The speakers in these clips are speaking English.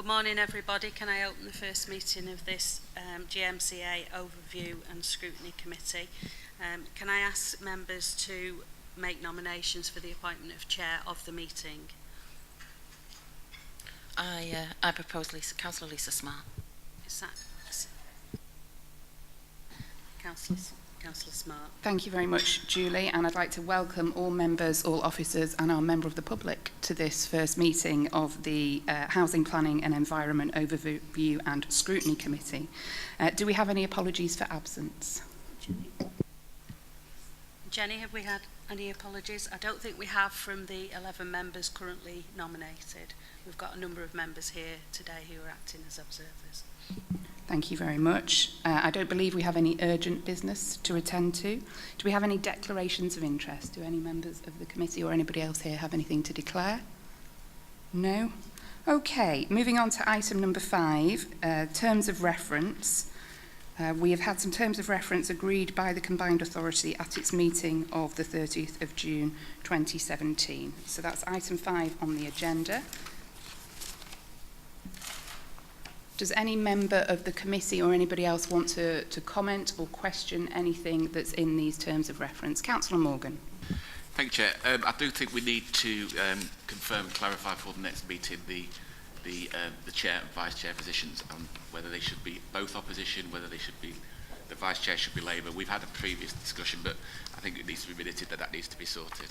Good morning, everybody. Can I open the first meeting of this GMCA Overview and Scrutiny Committee? Can I ask members to make nominations for the appointment of chair of the meeting? I propose Councillor Lisa Smart. Is that Councillor Smart? Thank you very much, Julie, and I'd like to welcome all members, all officers and our member of the public to this first meeting of the Housing Planning and Environment Overview and Scrutiny Committee. Do we have any apologies for absence? Jenny, have we had any apologies? I don't think we have from the 11 members currently nominated. We've got a number of members here today who are acting as observers. Thank you very much. I don't believe we have any urgent business to attend to. Do we have any declarations of interest? Do any members of the committee or anybody else here have anything to declare? No? Okay, moving on to item number 5, terms of reference. We have had some terms of reference agreed by the Combined Authority at its meeting of the 30th of June 2017. So that's item 5 on the agenda. Does any member of the committee or anybody else want to comment or question anything that's in these terms of reference? Councillor Morgan. Thank you, Chair. I do think we need to confirm and clarify for the next meeting the chair and vice chair positions, and whether they should be both opposition, whether they should be, the vice chair should be Labour. We've had a previous discussion, but I think it needs to be minuted that needs to be sorted.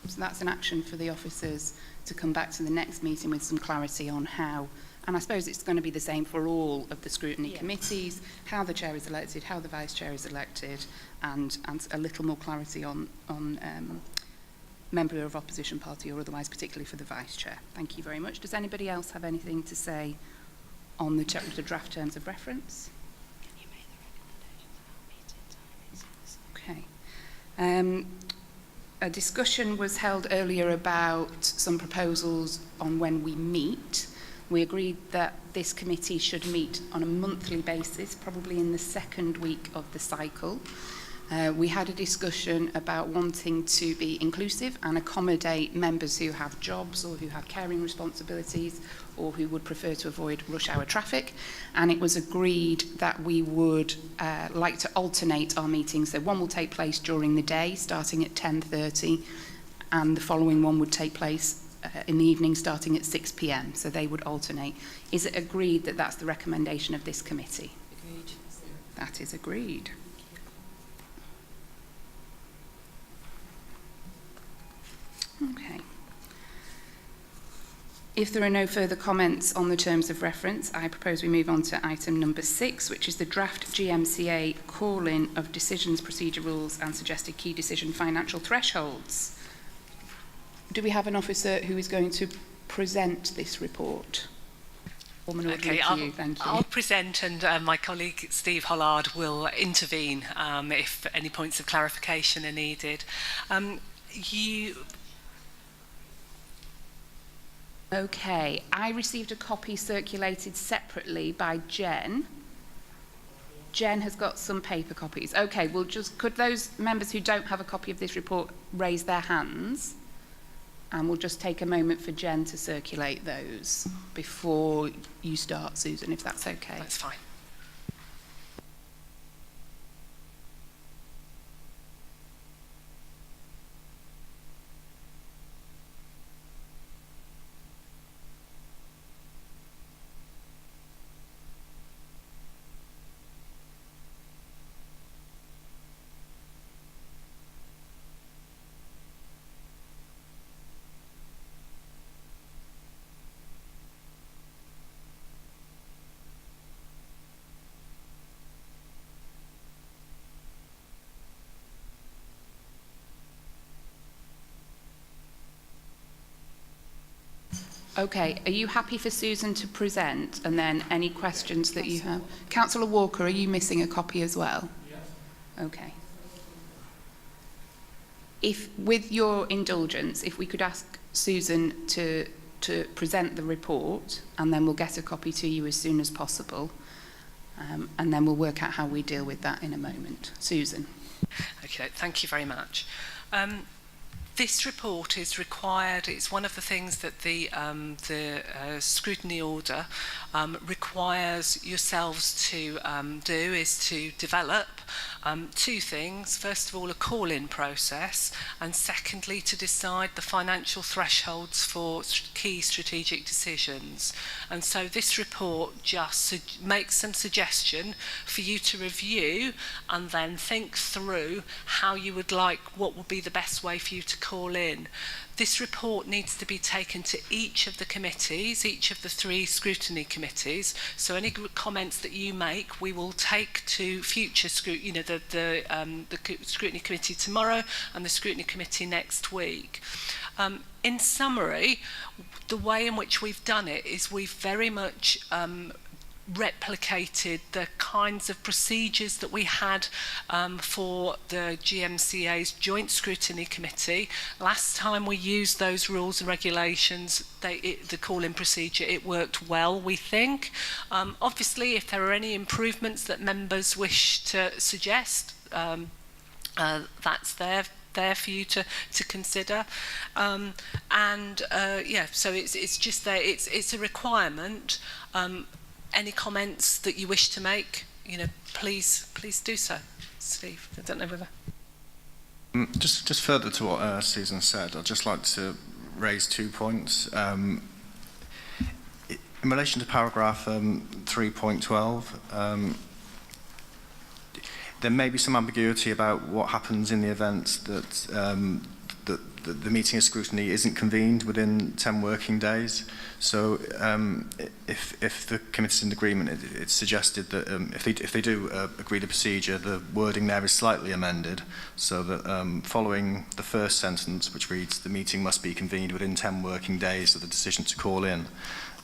So that's an action for the officers to come back to the next meeting with some clarity on how, and I suppose it's going to be the same for all of the scrutiny committees, how the chair is elected, how the vice chair is elected, and a little more clarity on member of opposition party or otherwise, particularly for the vice chair. Thank you very much. Does anybody else have anything to say on the draft terms of reference? Can you make the recommendations about meeting timings? Okay. A discussion was held earlier about some proposals on when we meet. We agreed that this committee should meet on a monthly basis, probably in the second week of the cycle. We had a discussion about wanting to be inclusive and accommodate members who have jobs or who have caring responsibilities or who would prefer to avoid rush hour traffic, and it was agreed that we would like to alternate our meetings. So one will take place during the day starting at 10:30 and the following one would take place in the evening starting at 6 p.m. So they would alternate. Is it agreed that that's the recommendation of this committee? Agreed. That is agreed. Okay. If there are no further comments on the terms of reference, I propose we move on to item number 6, which is the draft GMCA call-in of decisions, procedure rules and suggested key decision financial thresholds. Do we have an officer who is going to present this report? Okay, I'll present, and my colleague Steve Hollard will intervene if any points of clarification are needed. Okay, I received a copy circulated separately by Jen. Jen has got some paper copies. Okay, well, could those members who don't have a copy of this report raise their hands? And we'll just take a moment for Jen to circulate those before you start, Susan, if that's okay. That's fine. Okay, are you happy for Susan to present, and then any questions that you have? Councillor Walker, are you missing a copy as well? Yes. Okay. If, with your indulgence, if we could ask Susan to present the report, and then we'll get a copy to you as soon as possible, and then we'll work out how we deal with that in a moment. Susan. Okay, thank you very much. This report is required. It's one of the things that the scrutiny order requires yourselves to do, is to develop two things. First of all, a call-in process, and secondly, to decide the financial thresholds for key strategic decisions. And so this report just makes some suggestion for you to review and then think through how you would like, what would be the best way for you to call in. This report needs to be taken to each of the committees, each of the 3 scrutiny committees. So any comments that you make, we will take to future scrutiny, the scrutiny committee tomorrow and the scrutiny committee next week. In summary, the way in which we've done it is we've very much replicated the kinds of procedures that we had for the GMCA's Joint Scrutiny Committee. Last time we used those rules and regulations, the call-in procedure, it worked well, we think. Obviously, if there are any improvements that members wish to suggest, that's there for you to consider. Yeah, so it's just there. It's a requirement. Any comments that you wish to make, please do so. Steve, I don't know whether. Just further to what Susan said, I'd just like to raise 2 points. In relation to paragraph 3.12, there may be some ambiguity about what happens in the event that the meeting of scrutiny isn't convened within 10 working days. So if the committee's in agreement, it's suggested that if they do agree the procedure, the wording there is slightly amended so that following the first sentence, which reads the meeting must be convened within 10 working days of the decision to call in,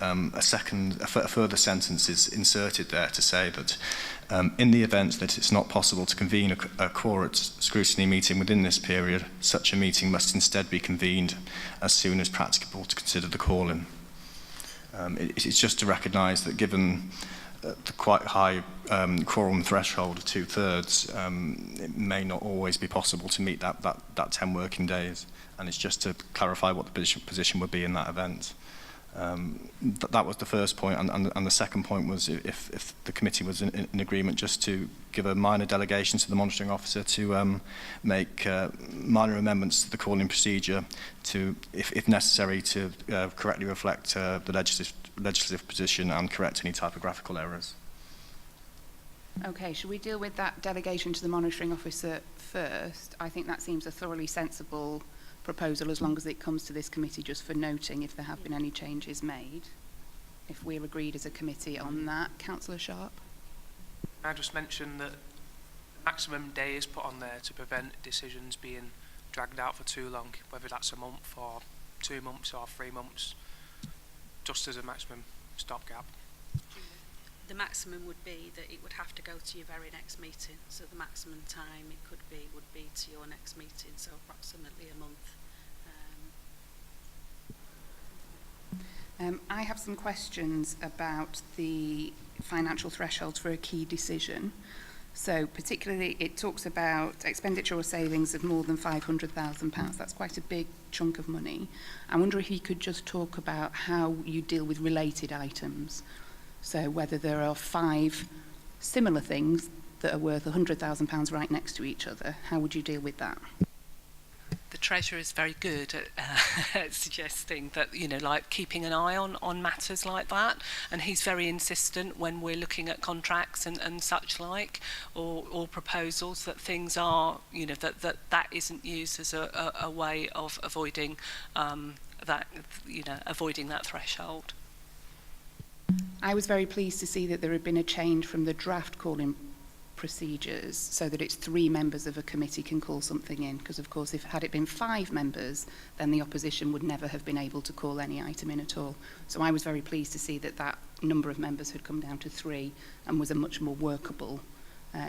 a further sentence is inserted there to say that in the event that it's not possible to convene a quorate scrutiny meeting within this period, such a meeting must instead be convened as soon as practicable to consider the call-in. It's just to recognise that given the quite high quorum threshold of 2/3, it may not always be possible to meet that 10 working days, and it's just to clarify what the position would be in that event. That was the first point, and the second point was if the committee was in agreement just to give a minor delegation to the monitoring officer to make minor amendments to the calling procedure to, if necessary, to correctly reflect the legislative position and correct any typographical errors. Okay, should we deal with that delegation to the monitoring officer first? I think that seems a thoroughly sensible proposal, as long as it comes to this committee just for noting if there have been any changes made. If we're agreed as a committee on that. Councillor Sharp? I just mentioned that the maximum day is put on there to prevent decisions being dragged out for too long, whether that's a month or 2 months or 3 months, just as a maximum stopgap. The maximum would be that it would have to go to your very next meeting, so the maximum time it could be would be to your next meeting, so approximately a month. I have some questions about the financial thresholds for a key decision. So particularly it talks about expenditure or savings of more than £500,000. That's quite a big chunk of money. I wonder if you could just talk about how you deal with related items. So whether there are 5 similar things that are worth £100,000 right next to each other, how would you deal with that? The Treasurer is very good at suggesting that, like keeping an eye on matters like that, and he's very insistent when we're looking at contracts and such like, or proposals, that things are, that isn't used as a way of avoiding avoiding that threshold. I was very pleased to see that there had been a change from the draft calling procedures so that it's 3 members of a committee can call something in, because of course had it been 5 members, then the opposition would never have been able to call any item in at all. So I was very pleased to see that number of members had come down to 3 and was a much more workable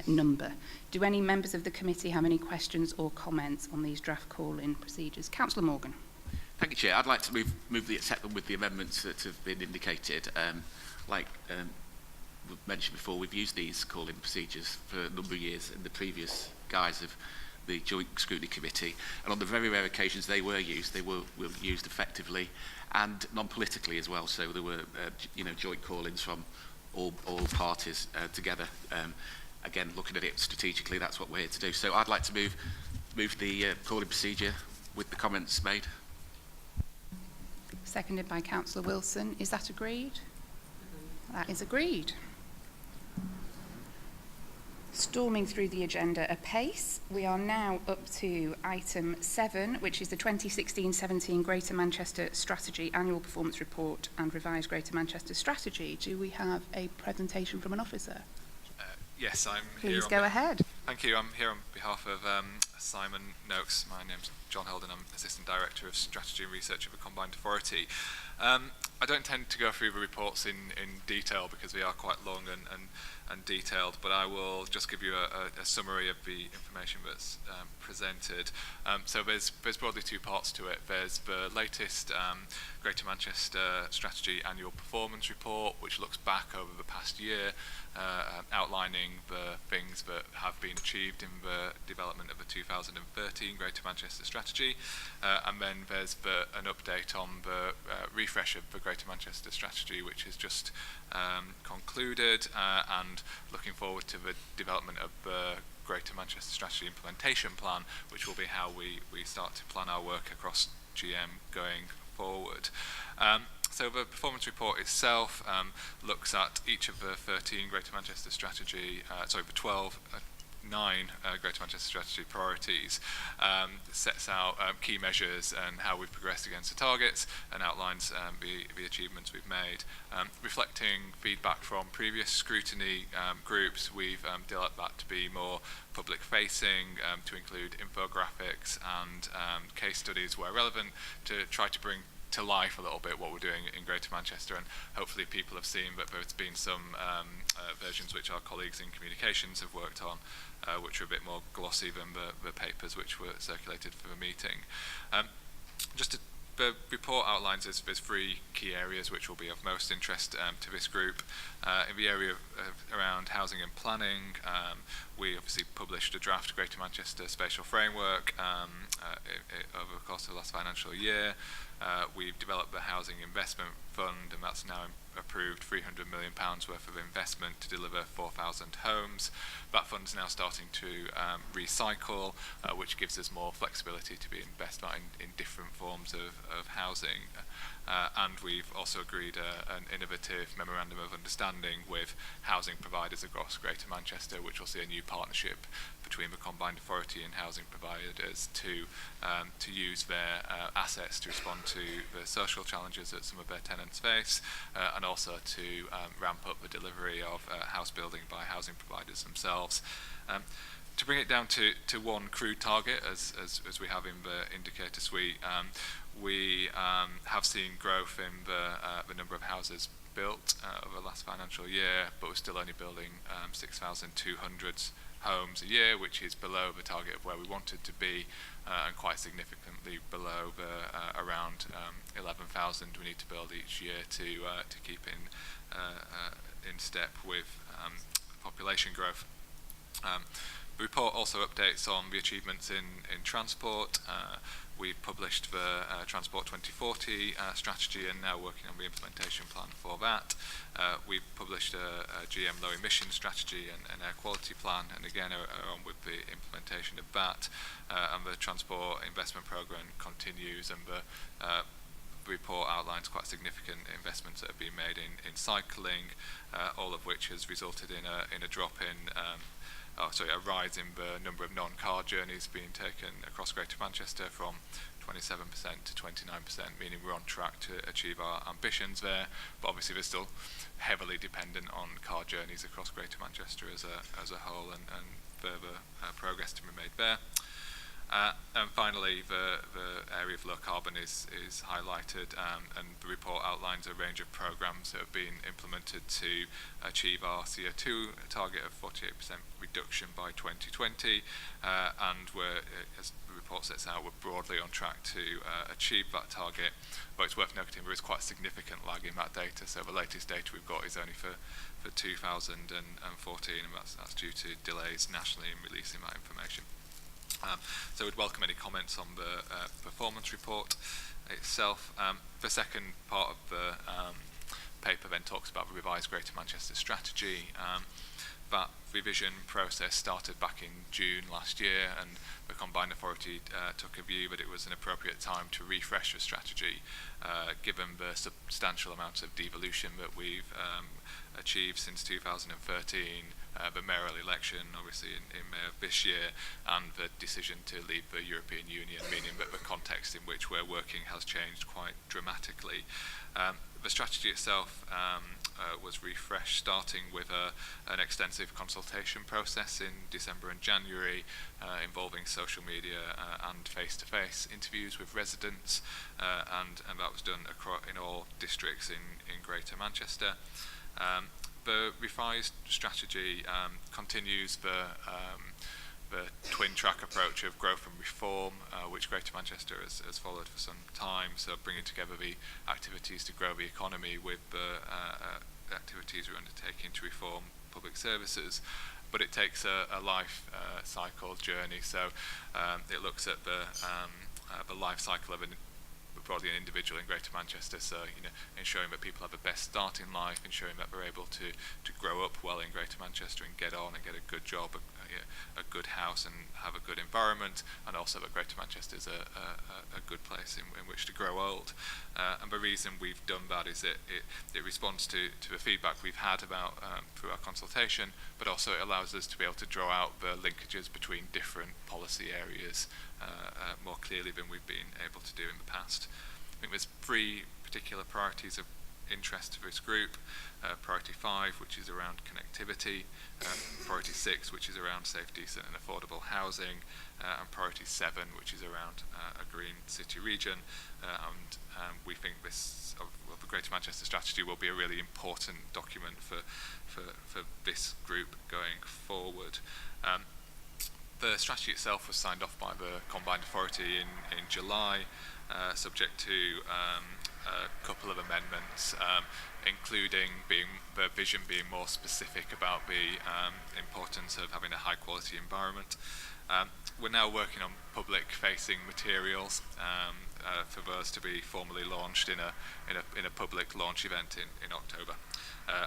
number. Do any members of the committee have any questions or comments on these draft call-in procedures? Councillor Morgan. Thank you, Chair. I'd like to move the accept them with the amendments that have been indicated. Like we mentioned before, we've used these call-in procedures for a number of years in the previous guise of the Joint Scrutiny Committee, and on the very rare occasions they were used effectively and non-politically as well. So there were joint call-ins from all parties together. Again, looking at it strategically, that's what we're here to do. So I'd like to move the call-in procedure with the comments made. Seconded by Councillor Wilson. Is that agreed? That is agreed. Storming through the agenda apace, we are now up to item 7, which is the 2016-17 Greater Manchester Strategy Annual Performance Report and Revised Greater Manchester Strategy. Do we have a presentation from an officer? Yes, I'm here. Please go ahead. Thank you. I'm here on behalf of Simon Noakes. My name's John Holden. I'm Assistant Director of Strategy and Research of a Combined Authority. I don't tend to go through the reports in detail because they are quite long and detailed, but I will just give you a summary of the information that's presented. So there's broadly two parts to it. There's the latest Greater Manchester Strategy Annual Performance Report, which looks back over the past year, outlining the things that have been achieved in the development of the 2013 Greater Manchester Strategy, and then there's an update on the refresh of the Greater Manchester Strategy, which has just concluded, and looking forward to the development of the Greater Manchester Strategy Implementation Plan, which will be how we start to plan our work across GM going forward. So the performance report itself looks at each of the 13 Greater Manchester Strategy, the 9 Greater Manchester Strategy priorities, sets out key measures and how we've progressed against the targets, and outlines the achievements we've made. Reflecting feedback from previous scrutiny groups, we've developed that to be more public-facing, to include infographics and case studies where relevant, to try to bring to life a little bit what we're doing in Greater Manchester, and hopefully people have seen that there's been some versions which our colleagues in communications have worked on, which are a bit more glossy than the papers which were circulated for the meeting. The report outlines there's 3 key areas which will be of most interest to this group. In the area around housing and planning, we obviously published a draft Greater Manchester Spatial Framework over the course of the last financial year. We've developed the Housing Investment Fund, and that's now approved £300 million worth of investment to deliver 4,000 homes. That fund's now starting to recycle, which gives us more flexibility to be invested in different forms of housing. And we've also agreed an innovative memorandum of understanding with housing providers across Greater Manchester, which will see a new partnership between the Combined Authority and housing providers to use their assets to respond to the social challenges that some of their tenants face, and also to ramp up the delivery of house building by housing providers themselves. To bring it down to one crude target, as we have in the indicator suite, we have seen growth in the number of houses built over the last financial year, but we're still only building 6,200 homes a year, which is below the target of where we wanted to be, and quite significantly below the around 11,000 we need to build each year to keep in step with population growth. The report also updates on the achievements in transport. We've published the Transport 2040 strategy and now working on the implementation plan for that. We've published a GM low emission strategy and an air quality plan, and again are on with the implementation of that. And the transport investment programme continues, and the report outlines quite significant investments that have been made in cycling, all of which has resulted in a drop in a rise in the number of non-car journeys being taken across Greater Manchester from 27% to 29%, meaning we're on track to achieve our ambitions there. But obviously we're still heavily dependent on car journeys across Greater Manchester as a whole, and further progress to be made there. And finally, the area of low carbon is highlighted, and the report outlines a range of programmes that have been implemented to achieve our CO2 target of 48% reduction by 2020, and as the report sets out, we're broadly on track to achieve that target. But it's worth noting there is quite a significant lag in that data, so the latest data we've got is only for 2014, and that's due to delays nationally in releasing that information. So we'd welcome any comments on the performance report itself. The second part of the paper then talks about the revised Greater Manchester strategy. That revision process started back in June last year, and the Combined Authority took a view that it was an appropriate time to refresh the strategy, given the substantial amount of devolution that we've achieved since 2013, the mayoral election, obviously in May of this year, and the decision to leave the European Union, meaning that the context in which we're working has changed quite dramatically. The strategy itself was refreshed, starting with an extensive consultation process in December and January, involving social media and face-to-face interviews with residents, and that was done in all districts in Greater Manchester. The revised strategy continues the twin track approach of growth and reform, which Greater Manchester has followed for some time, so bringing together the activities to grow the economy with the activities we're undertaking to reform public services. But it takes a life cycle journey, so it looks at the life cycle of broadly an individual in Greater Manchester, so ensuring that people have the best start in life, ensuring that they're able to grow up well in Greater Manchester and get on and get a good job, a good house and have a good environment, and also that Greater Manchester is a good place in which to grow old. And the reason we've done that is it responds to the feedback we've had about through our consultation, but also it allows us to be able to draw out the linkages between different policy areas more clearly than we've been able to do in the past. I think there's 3 particular priorities of interest to this group. Priority 5, which is around connectivity, Priority 6, which is around safe, decent and affordable housing, and Priority 7, which is around a green city region. And we think this, the Greater Manchester strategy will be a really important document for this group going forward. The strategy itself was signed off by the Combined Authority in July, subject to a couple of amendments, including the vision being more specific about the importance of having a high quality environment. We're now working on public facing materials for those to be formally launched in a public launch event in October.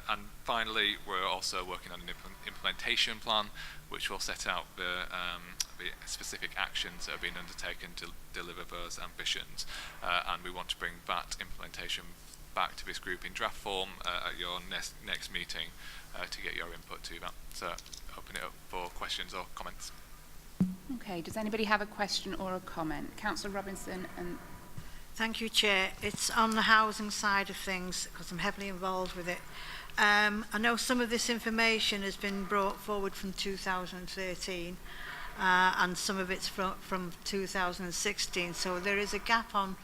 And finally, we're also working on an implementation plan, which will set out the specific actions that have been undertaken to deliver those ambitions. And we want to bring that implementation back to this group in draft form at your next meeting to get your input to that. So open it up for questions or comments. Okay, does anybody have a question or a comment? Councillor Robinson and... Thank you, Chair. It's on the housing side of things, because I'm heavily involved with it. I know some of this information has been brought forward from 2013, and some of it's from 2016, so there is a gap on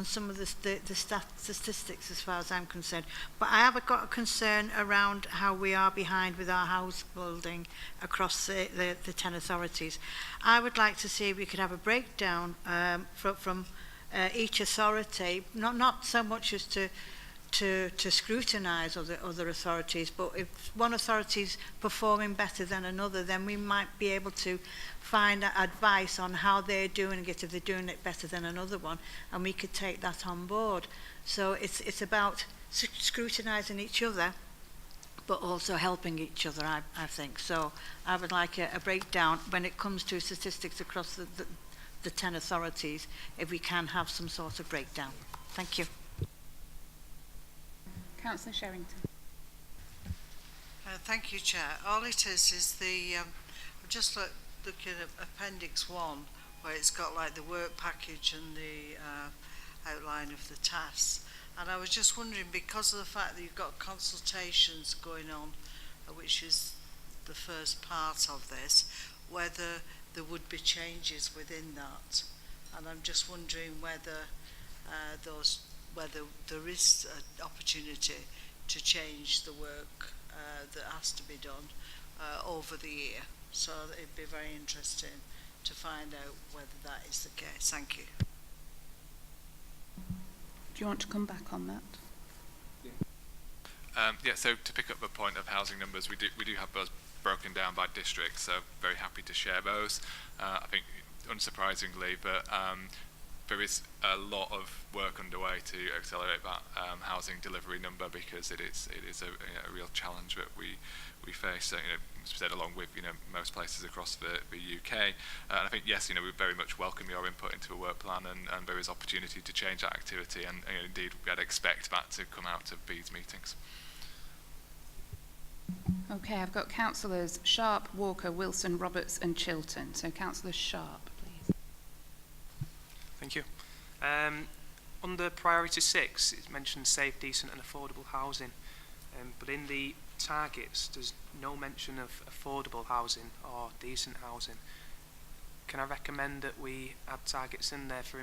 some of the statistics as far as I'm concerned. But I have got a concern around how we are behind with our house building across the 10 authorities. I would like to see if we could have a breakdown from each authority, not so much as to scrutinise other authorities, but if one authority is performing better than another, then we might be able to find advice on how they're doing it, if they're doing it better than another one, and we could take that on board. So it's about scrutinising each other, but also helping each other, I think. So I would like a breakdown when it comes to statistics across the 10 authorities, if we can have some sort of breakdown. Thank you. Councillor Sherrington. Thank you, Chair. All it is the I'm just looking at Appendix 1, where it's got like the work package and the outline of the tasks. And I was just wondering, because of the fact that you've got consultations going on, which is the first part of this, whether there would be changes within that. And I'm just wondering whether whether there is an opportunity to change the work that has to be done over the year. So it'd be very interesting to find out whether that is the case. Thank you. Do you want to come back on that? Yeah, so to pick up the point of housing numbers, we do have those broken down by district, so very happy to share those. I think unsurprisingly, but there is a lot of work underway to accelerate that housing delivery number, because it is a real challenge that we face. So, as we said, along with most places across the UK, and I think yes, we very much welcome your input into a work plan, and there is opportunity to change that activity, and indeed we'd expect that to come out of these meetings. Okay, I've got councillors Sharp, Walker, Wilson, Roberts and Chiltern. So Councillor Sharp, please. Thank you. Under priority 6, it mentions safe, decent and affordable housing, but in the targets there's no mention of affordable housing or decent housing. Can I recommend that we add targets in there for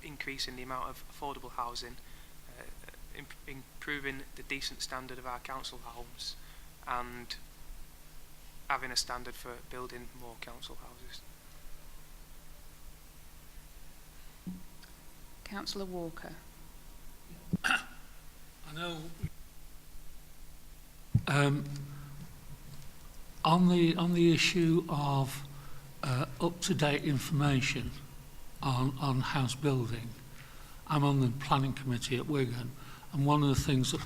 increasing the amount of affordable housing, improving the decent standard of our council homes, and having a standard for building more council houses? Councillor Walker. I know on the issue of up-to-date information on house building, I'm on the planning committee at Wigan, and one of the things that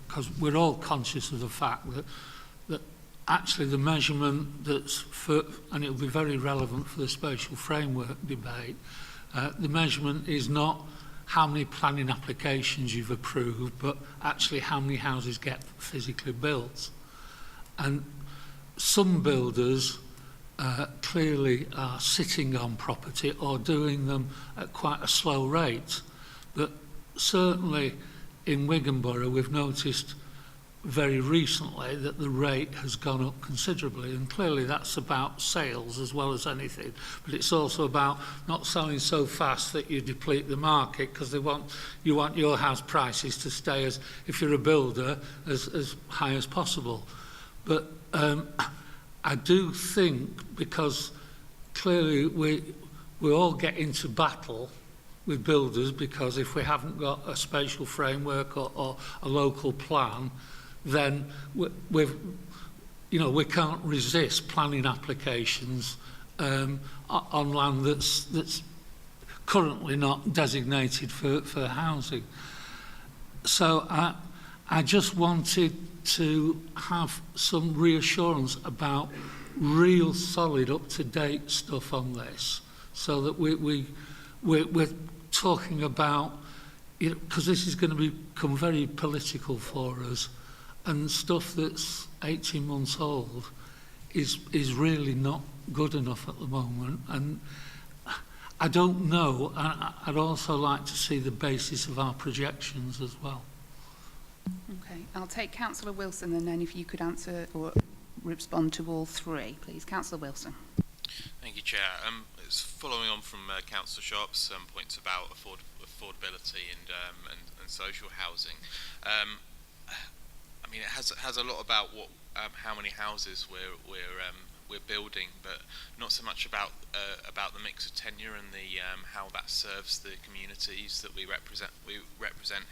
because we're all conscious of the fact that actually the measurement and it'll be very relevant for the spatial framework debate, the measurement is not how many planning applications you've approved, but actually how many houses get physically built. And some builders clearly are sitting on property or doing them at quite a slow rate. But certainly in Wigan Borough, we've noticed very recently that the rate has gone up considerably, and clearly that's about sales as well as anything, but it's also about not selling so fast that you deplete the market, because you want your house prices to stay, as if you're a builder, as high as possible. But I do think, because clearly we all get into battle with builders, because if we haven't got a spatial framework or a local plan, then we can't resist planning applications on land that's currently not designated for housing. So I just wanted to have some reassurance about real solid up-to-date stuff on this, so that we're talking about, because this is going to become very political for us, and stuff that's 18 months old is really not good enough at the moment. And I don't know, I'd also like to see the basis of our projections as well. Okay, I'll take Councillor Wilson, and then if you could answer or respond to all three, please. Councillor Wilson. Thank you, Chair. It's following on from Councillor Sharp's points about affordability and social housing. I mean, it has a lot about how many houses we're building, but not so much about the mix of tenure and the how that serves the communities that we represent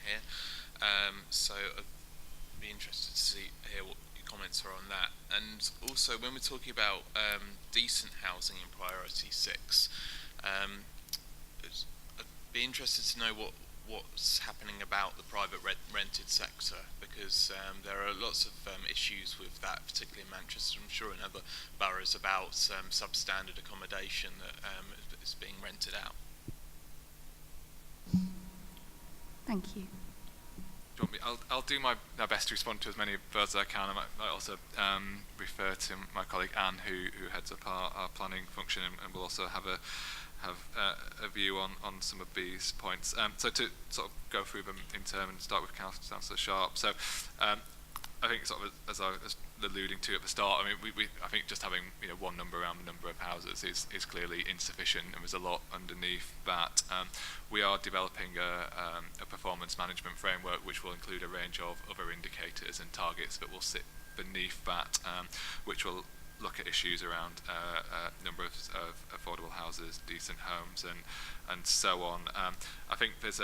here. So I'd be interested to hear what your comments are on that. And also, when we're talking about decent housing in priority 6, I'd be interested to know what's happening about the private rented sector, because there are lots of issues with that, particularly in Manchester, I'm sure in other boroughs, about substandard accommodation that is being rented out. Thank you. Do you want me? I'll do my best to respond to as many of those as I can. I might also refer to my colleague Anne, who heads up our planning function, and will also have a view on some of these points. So to sort of go through them in turn and start with Councillor Sharp. So I think, sort of as I was alluding to at the start, I mean, I think just having one number around the number of houses is clearly insufficient, and there's a lot underneath that. We are developing a performance management framework which will include a range of other indicators and targets that will sit beneath that, which will look at issues around number of affordable houses, decent homes, and so on. I think there's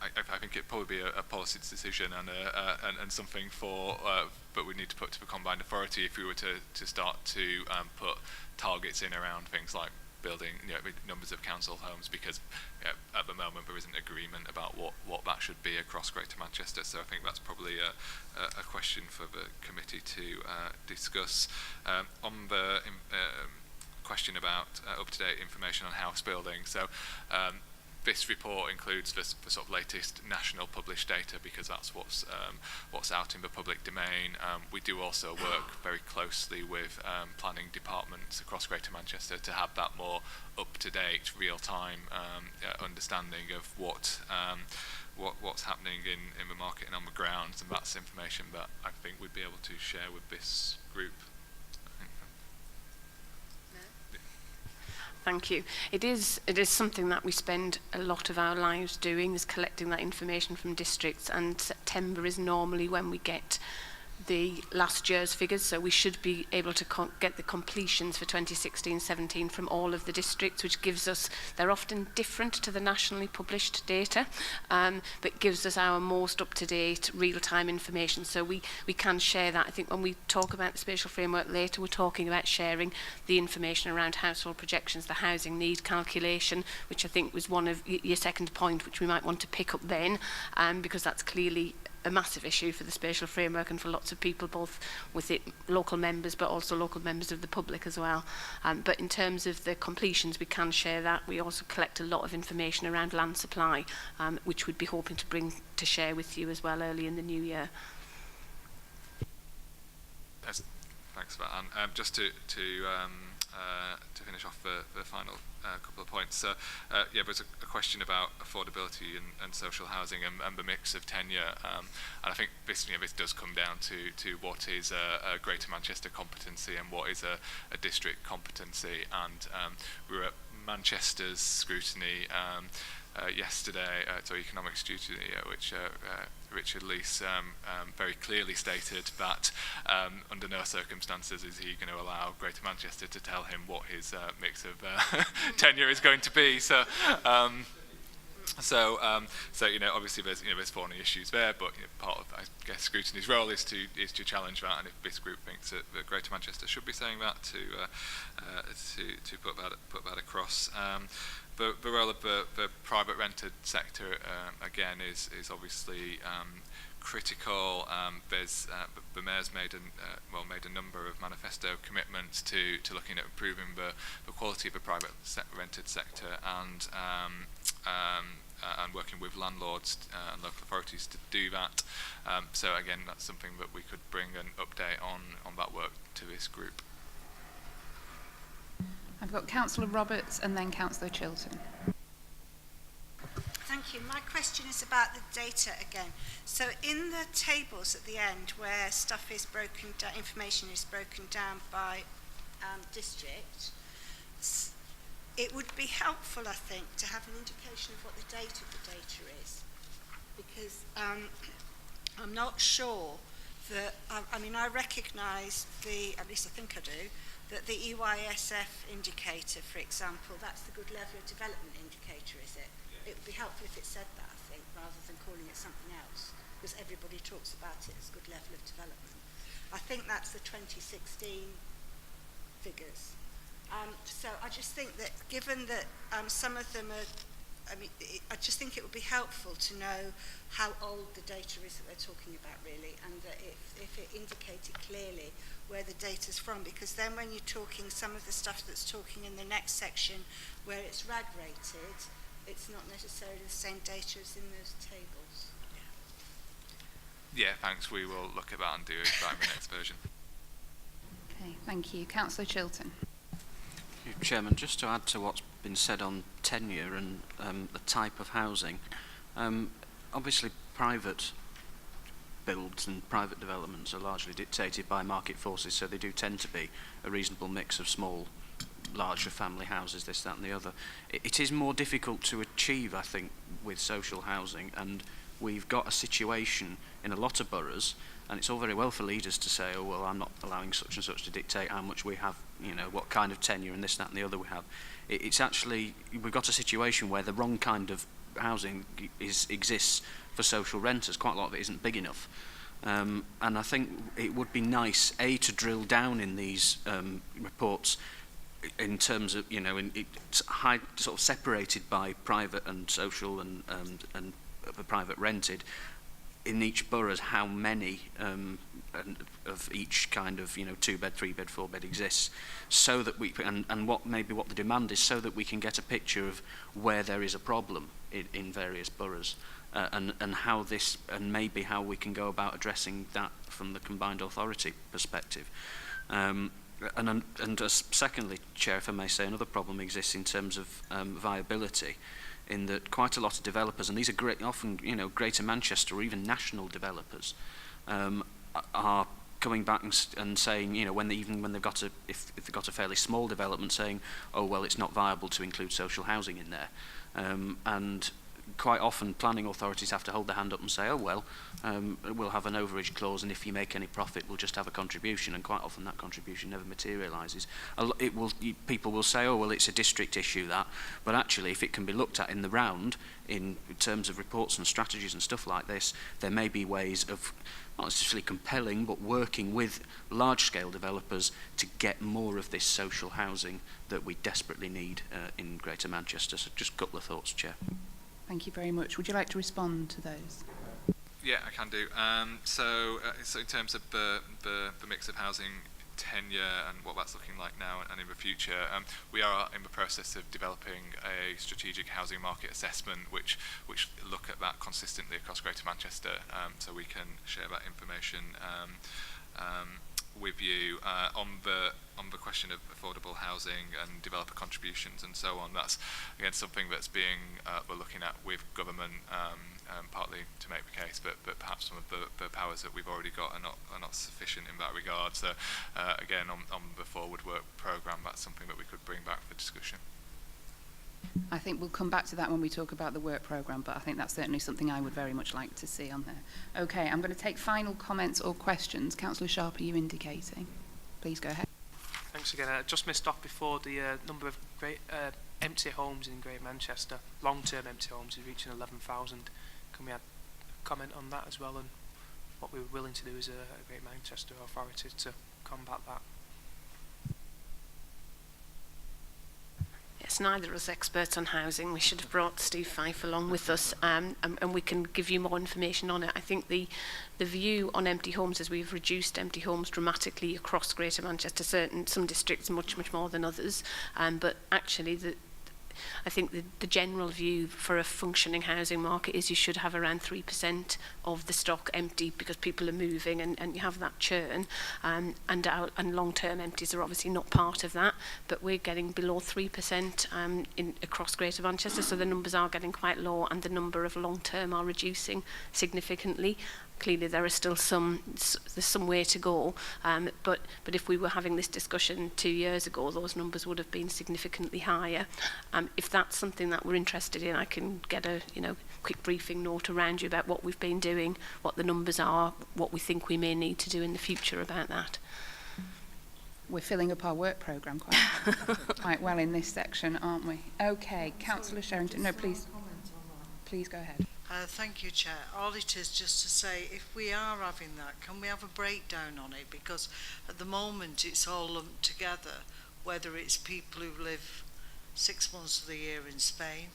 I think it'd probably be a policy decision and something for, but we need to put to the combined authority if we were to start to put targets in around things like building, numbers of council homes, because at the moment there isn't agreement about what that should be across Greater Manchester. So I think that's probably a question for the committee to discuss. On the question about up-to-date information on house building, so this report includes the sort of latest national published data, because that's what's out in the public domain. We do also work very closely with planning departments across Greater Manchester to have that more up-to-date, real-time understanding of what's happening in the market and on the ground, and that's information that I think we'd be able to share with this group. Thank you. It is something that we spend a lot of our lives doing, is collecting that information from districts, and September is normally when we get the last year's figures, so we should be able to get the completions for 2016-17 from all of the districts, which gives us, they're often different to the nationally published data, but gives us our most up-to-date real-time information, so we can share that. I think when we talk about the spatial framework later, we're talking about sharing the information around household projections, the housing need calculation, which I think was one of your second point, which we might want to pick up then, because that's clearly a massive issue for the spatial framework and for lots of people, both with it local members but also local members of the public as well. But in terms of the completions, we can share that. We also collect a lot of information around land supply, which we'd be hoping to bring to share with you as well early in the new year. Thanks for that, Anne. Just to finish off the final couple of points. So, there's a question about affordability and social housing and the mix of tenure. And I think this does come down to what is a Greater Manchester competency and what is a district competency. And we were at Manchester's Scrutiny yesterday, economic scrutiny, which Richard Leese very clearly stated that under no circumstances is he going to allow Greater Manchester to tell him what his mix of tenure is going to be. So obviously there's thorny issues there, but part of, I guess, Scrutiny's role is to challenge that, and if this group thinks that Greater Manchester should be saying that, to put that across. The role of the private rented sector again is obviously critical. The Mayor's made a number of manifesto commitments to looking at improving the quality of the private rented sector and working with landlords and local authorities to do that. So again, that's something that we could bring an update on that work to this group. I've got Councillor Roberts and then Councillor Chilton. Thank you. My question is about the data again. So in the tables at the end where stuff is broken down, information is broken down by district, it would be helpful, I think, to have an indication of what the date of the data is, because I'm not sure that, I recognise at least I think I do, that the EYSF indicator, for example, that's the good level of development indicator, is it? It would be helpful if it said that, I think, rather than calling it something else, because everybody talks about it as good level of development. I think that's the 2016 figures. So I just think that given that some of them are, I just think it would be helpful to know how old the data is that we're talking about, really, and that if it indicated clearly where the data's from, because then when you're talking some of the stuff that's talking in the next section where it's RAG rated, it's not necessarily the same data as in those tables. Yeah, thanks. We will look at that and do that in the next version. Okay, thank you. Councillor Chilton. Chairman, just to add to what's been said on tenure and the type of housing, obviously private builds and private developments are largely dictated by market forces, so they do tend to be a reasonable mix of small, larger family houses, this, that and the other. It is more difficult to achieve, I think, with social housing, and we've got a situation in a lot of boroughs, and it's all very well for leaders to say, oh well, I'm not allowing such and such to dictate how much we have, what kind of tenure and this, that and the other we have. It's actually, we've got a situation where the wrong kind of housing exists for social renters. Quite a lot of it isn't big enough. And I think it would be nice, A, to drill down in these reports in terms of, it's sort of separated by private and social and private rented, in each borough how many of each kind of 2-bed, 3-bed, 4-bed exists, so that we and what the demand is, so that we can get a picture of where there is a problem in various boroughs, and how this, and maybe how we can go about addressing that from the combined authority perspective. And secondly, Chair, if I may say, another problem exists in terms of viability, in that quite a lot of developers, and these are often Greater Manchester or even national developers, are coming back and saying, when they've got if they've got a fairly small development, saying, oh well, it's not viable to include social housing in there, and quite often planning authorities have to hold their hand up and say, oh well, we'll have an overage clause, and if you make any profit, we'll just have a contribution, and quite often that contribution never materialises. People will say, oh well, it's a district issue, that, but actually if it can be looked at in the round, in terms of reports and strategies and stuff like this, there may be ways of not necessarily compelling, but working with large-scale developers to get more of this social housing that we desperately need in Greater Manchester. So just a couple of thoughts, Chair. Thank you very much. Would you like to respond to those? Yeah, I can do. So in terms of the mix of housing tenure and what that's looking like now and in the future, we are in the process of developing a strategic housing market assessment which look at that consistently across Greater Manchester, so we can share that information with you on the question of affordable housing and developer contributions and so on. That's again something that's being we're looking at with government, partly to make the case, but perhaps some of the powers that we've already got are not sufficient in that regard. So again, on the forward work programme, that's something that we could bring back for discussion. I think we'll come back to that when we talk about the work programme, but I think that's certainly something I would very much like to see on there. Okay, I'm going to take final comments or questions. Councillor Sharp, are you indicating? Please go ahead. Thanks again. I just missed off before the number of empty homes in Greater Manchester, long-term empty homes, is reaching 11,000. Can we add a comment on that as well, and what we're willing to do as a Greater Manchester authority to combat that? Yes, neither of us experts on housing. We should have brought Steve Fife along with us, and we can give you more information on it. I think the view on empty homes is we've reduced empty homes dramatically across Greater Manchester, some districts much more than others, but actually I think the general view for a functioning housing market is you should have around 3% of the stock empty because people are moving and you have that churn, and long-term empties are obviously not part of that, but we're getting below 3% across Greater Manchester, so the numbers are getting quite low and the number of long-term are reducing significantly. Clearly there is still there's some way to go, but if we were having this discussion 2 years ago, those numbers would have been significantly higher. If that's something that we're interested in, I can get a quick briefing note around you about what we've been doing, what the numbers are, what we think we may need to do in the future about that. We're filling up our work programme quite well in this section, aren't we? Okay, Councillor Sherrington. No, please go ahead. Thank you, Chair. All it is just to say, if we are having that, can we have a breakdown on it? Because at the moment it's all lumped together, whether it's people who live 6 months of the year in Spain,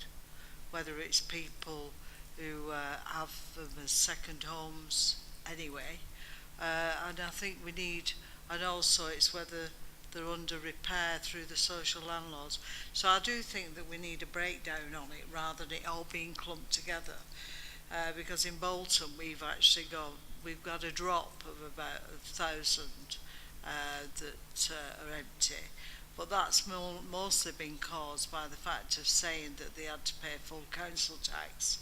whether it's people who have them as second homes anyway, and I think we need, and also it's whether they're under repair through the social landlords. So I do think that we need a breakdown on it rather than it all being clumped together, because in Bolton we've got a drop of about 1,000 that are empty, but that's mostly been caused by the fact of saying that they had to pay full council tax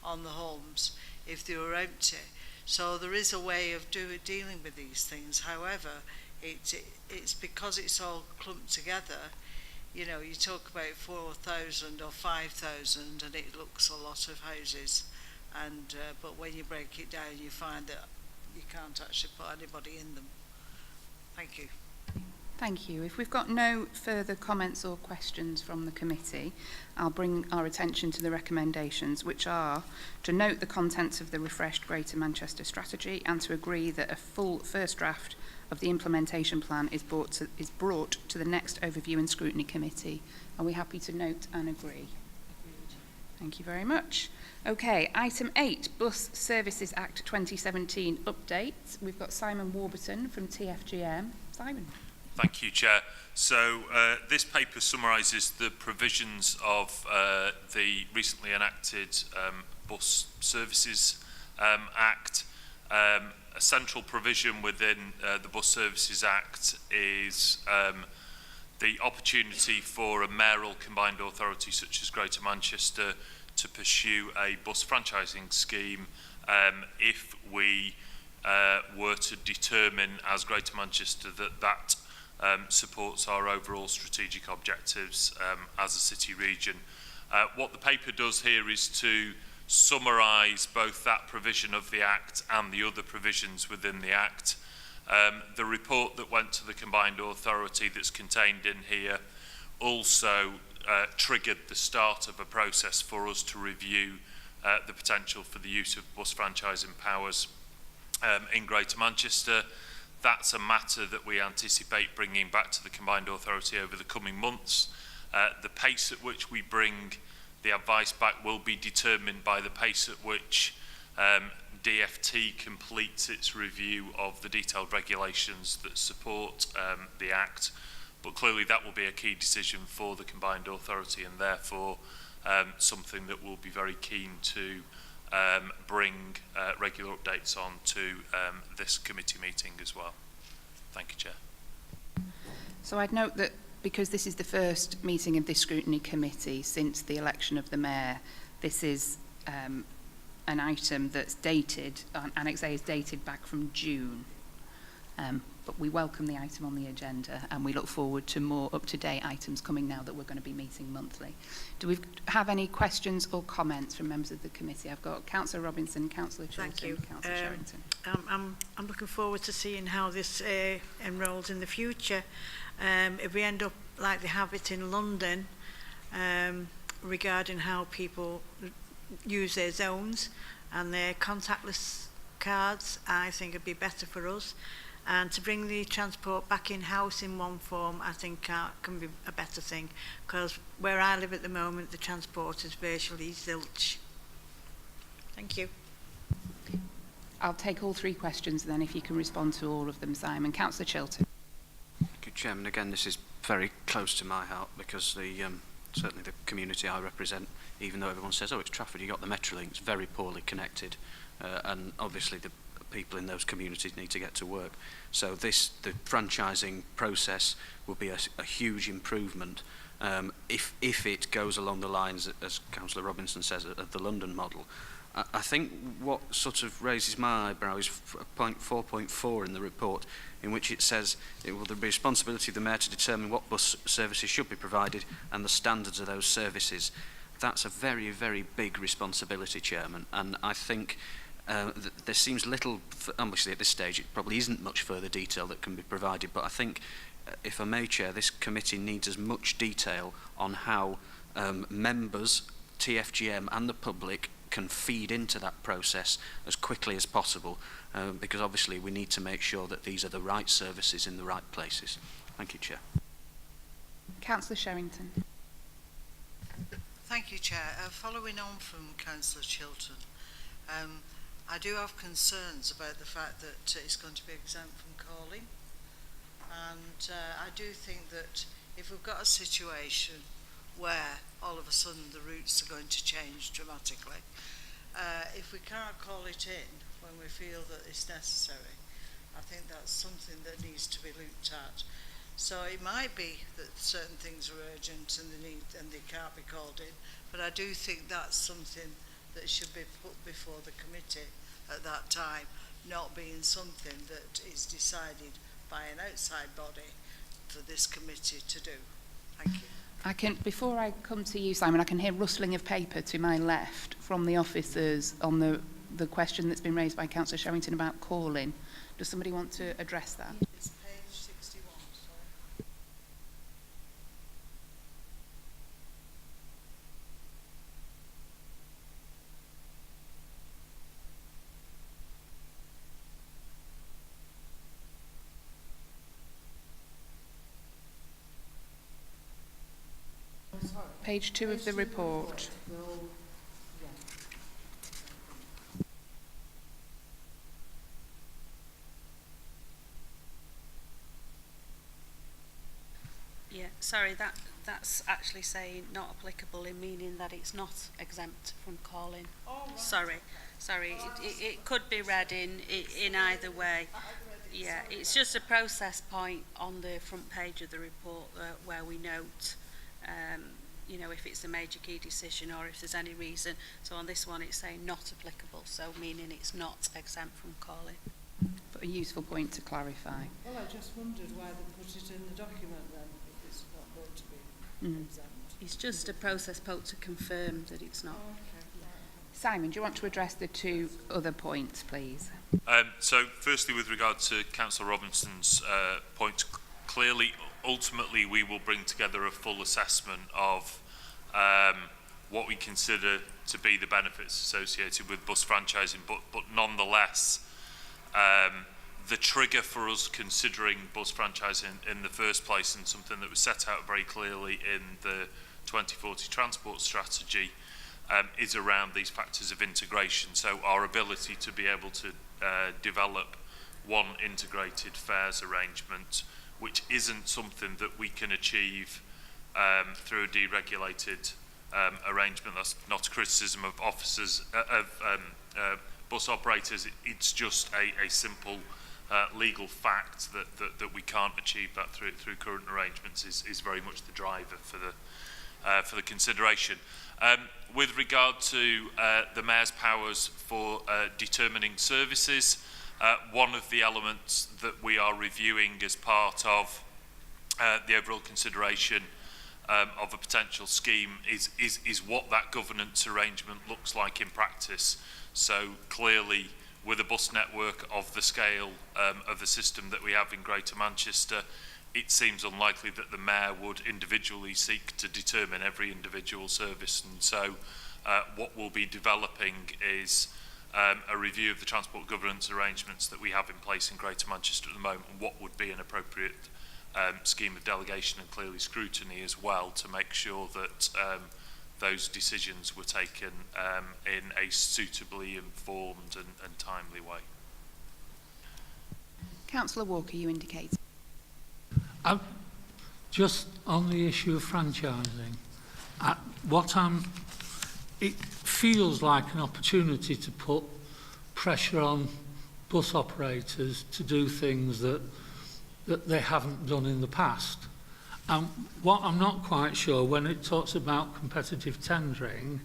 on the homes if they were empty. So there is a way of dealing with these things. However, it's because it's all clumped together. You talk about 4,000 or 5,000 and it looks a lot of houses, and but when you break it down you find that you can't actually put anybody in them. Thank you. Thank you. If we've got no further comments or questions from the committee, I'll bring our attention to the recommendations, which are to note the contents of the refreshed Greater Manchester strategy and to agree that a full first draft of the implementation plan is brought to the next overview and scrutiny committee. Are we happy to note and agree? Thank you very much. Okay, item 8, Bus Services Act 2017 update. We've got Simon Warburton from TFGM. Simon. Thank you, Chair. So this paper summarises the provisions of the recently enacted Bus Services Act. A central provision within the Bus Services Act is the opportunity for a mayoral combined authority such as Greater Manchester to pursue a bus franchising scheme if we were to determine as Greater Manchester that supports our overall strategic objectives as a city region. What the paper does here is to summarise both that provision of the Act and the other provisions within the Act. The report that went to the combined authority that's contained in here also triggered the start of a process for us to review the potential for the use of bus franchising powers in Greater Manchester. That's a matter that we anticipate bringing back to the combined authority over the coming months. The pace at which we bring the advice back will be determined by the pace at which DFT completes its review of the detailed regulations that support the Act. But clearly that will be a key decision for the combined authority and therefore something that we'll be very keen to bring regular updates on to this committee meeting as well. Thank you, Chair. So I'd note that because this is the first meeting of this scrutiny committee since the election of the mayor, this is an item that's dated, Annex A is dated back from June. But we welcome the item on the agenda and we look forward to more up-to-date items coming now that we're going to be meeting monthly. Do we have any questions or comments from members of the committee? I've got Councillor Robinson, Councillor Chilton, Councillor Sherrington. I'm looking forward to seeing how this enrolls in the future. If we end up like they have it in London, regarding how people use their zones and their contactless cards, I think it'd be better for us. And to bring the transport back in-house in one form, I think can be a better thing. Because where I live at the moment, the transport is virtually zilch. Thank you. I'll take all three questions then if you can respond to all of them, Simon. Councillor Chilton. Thank you, Chairman. Again, this is very close to my heart because certainly the community I represent, even though everyone says, oh, it's Trafford, you got the Metrolink, it's very poorly connected. And obviously the people in those communities need to get to work. So the franchising process will be a huge improvement if it goes along the lines, as Councillor Robinson says, of the London model. I think what sort of raises my eyebrow is point 4.4 in the report, in which it says it will be the responsibility of the Mayor to determine what bus services should be provided and the standards of those services. That's a very, very big responsibility, Chairman, and I think there seems little, obviously at this stage it probably isn't much further detail that can be provided, but I think, if I may, Chair, this committee needs as much detail on how members, TFGM and the public can feed into that process as quickly as possible, because obviously we need to make sure that these are the right services in the right places. Thank you, Chair. Councillor Sherrington. Thank you, Chair. Following on from Councillor Chilton, I do have concerns about the fact that it's going to be exempt from calling, and I do think that if we've got a situation where all of a sudden the routes are going to change dramatically, if we can't call it in when we feel that it's necessary, I think that's something that needs to be looked at. So it might be that certain things are urgent and they can't be called in, but I do think that's something that should be put before the committee at that time, not being something that is decided by an outside body for this committee to do. Thank you. Before I come to you, Simon, I can hear rustling of paper to my left from the officers on the question that's been raised by Councillor Sherrington about calling. Does somebody want to address that? It's page 61, sorry. Page 2 of the report. Yeah, sorry, that's actually saying not applicable in meaning that it's not exempt from calling. Oh, right. Sorry, it could be read in either way. Yeah, it's just a process point on the front page of the report where we note, you know, if it's a major key decision or if there's any reason. So on this one, it's saying not applicable, so meaning it's not exempt from calling. But a useful point to clarify. Well, I just wondered why they put it in the document then, if it's not going to be exempt. It's just a process point to confirm that it's not. Okay. Simon, do you want to address the two other points, please? So, firstly, with regard to Councillor Robinson's point, clearly, ultimately, we will bring together a full assessment of what we consider to be the benefits associated with bus franchising, but nonetheless, the trigger for us considering bus franchising in the first place, and something that was set out very clearly in the 2040 transport strategy, is around these factors of integration. So our ability to be able to develop one integrated fares arrangement, which isn't something that we can achieve through a deregulated arrangement. That's not a criticism of officers, bus operators. It's just a simple legal fact that we can't achieve that through current arrangements is very much the driver for the consideration. With regard to the Mayor's powers for determining services, one of the elements that we are reviewing as part of the overall consideration of a potential scheme is what that governance arrangement looks like in practice. So clearly, with a bus network of the scale of the system that we have in Greater Manchester, it seems unlikely that the Mayor would individually seek to determine every individual service. And so what we'll be developing is a review of the transport governance arrangements that we have in place in Greater Manchester at the moment, and what would be an appropriate scheme of delegation, and clearly scrutiny as well, to make sure that those decisions were taken in a suitably informed and timely way. Councillor Walker, you indicate. Just on the issue of franchising, it feels like an opportunity to put pressure on bus operators to do things that they haven't done in the past. And what I'm not quite sure when it talks about competitive tendering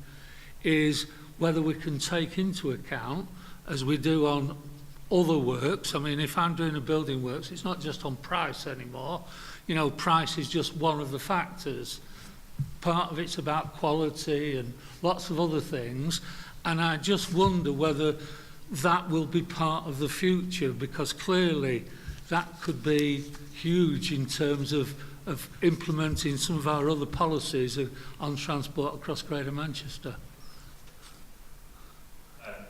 is whether we can take into account, as we do on other works. I mean, if I'm doing a building works, it's not just on price anymore. You know, price is just one of the factors. Part of it's about quality and lots of other things. And I just wonder whether that will be part of the future, because clearly that could be huge in terms of implementing some of our other policies on transport across Greater Manchester.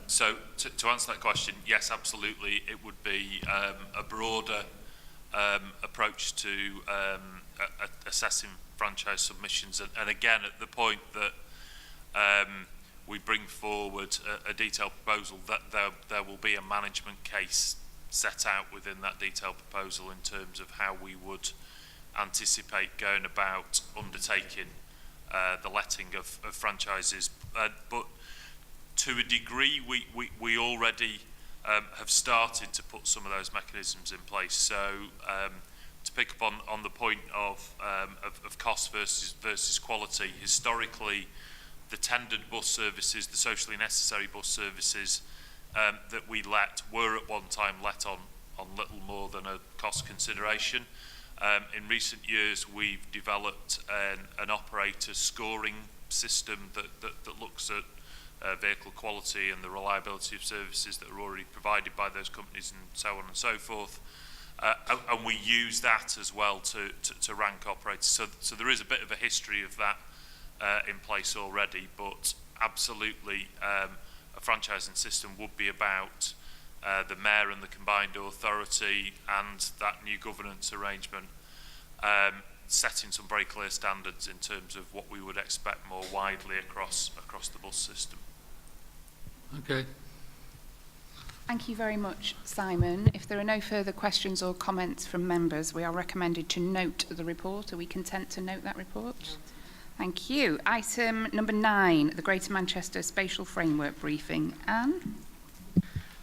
So to answer that question, yes, absolutely. It would be a broader approach to assessing franchise submissions. And again, at the point that we bring forward a detailed proposal, that there will be a management case set out within that detailed proposal in terms of how we would anticipate going about undertaking the letting of franchises. But to a degree, we already have started to put some of those mechanisms in place. So to pick up on the point of cost versus quality, historically, the tendered bus services, the socially necessary bus services that we let were at one time let on little more than a cost consideration. In recent years, we've developed an operator scoring system that looks at vehicle quality and the reliability of services that are already provided by those companies, and so on and so forth. And we use that as well to rank operators. So there is a bit of a history of that in place already, but absolutely a franchising system would be about the Mayor and the combined authority and that new governance arrangement setting some very clear standards in terms of what we would expect more widely across the bus system. Okay. Thank you very much, Simon. If there are no further questions or comments from members, we are recommended to note the report. Are we content to note that report? Thank you. Item number 9, the Greater Manchester Spatial Framework Briefing. Anne?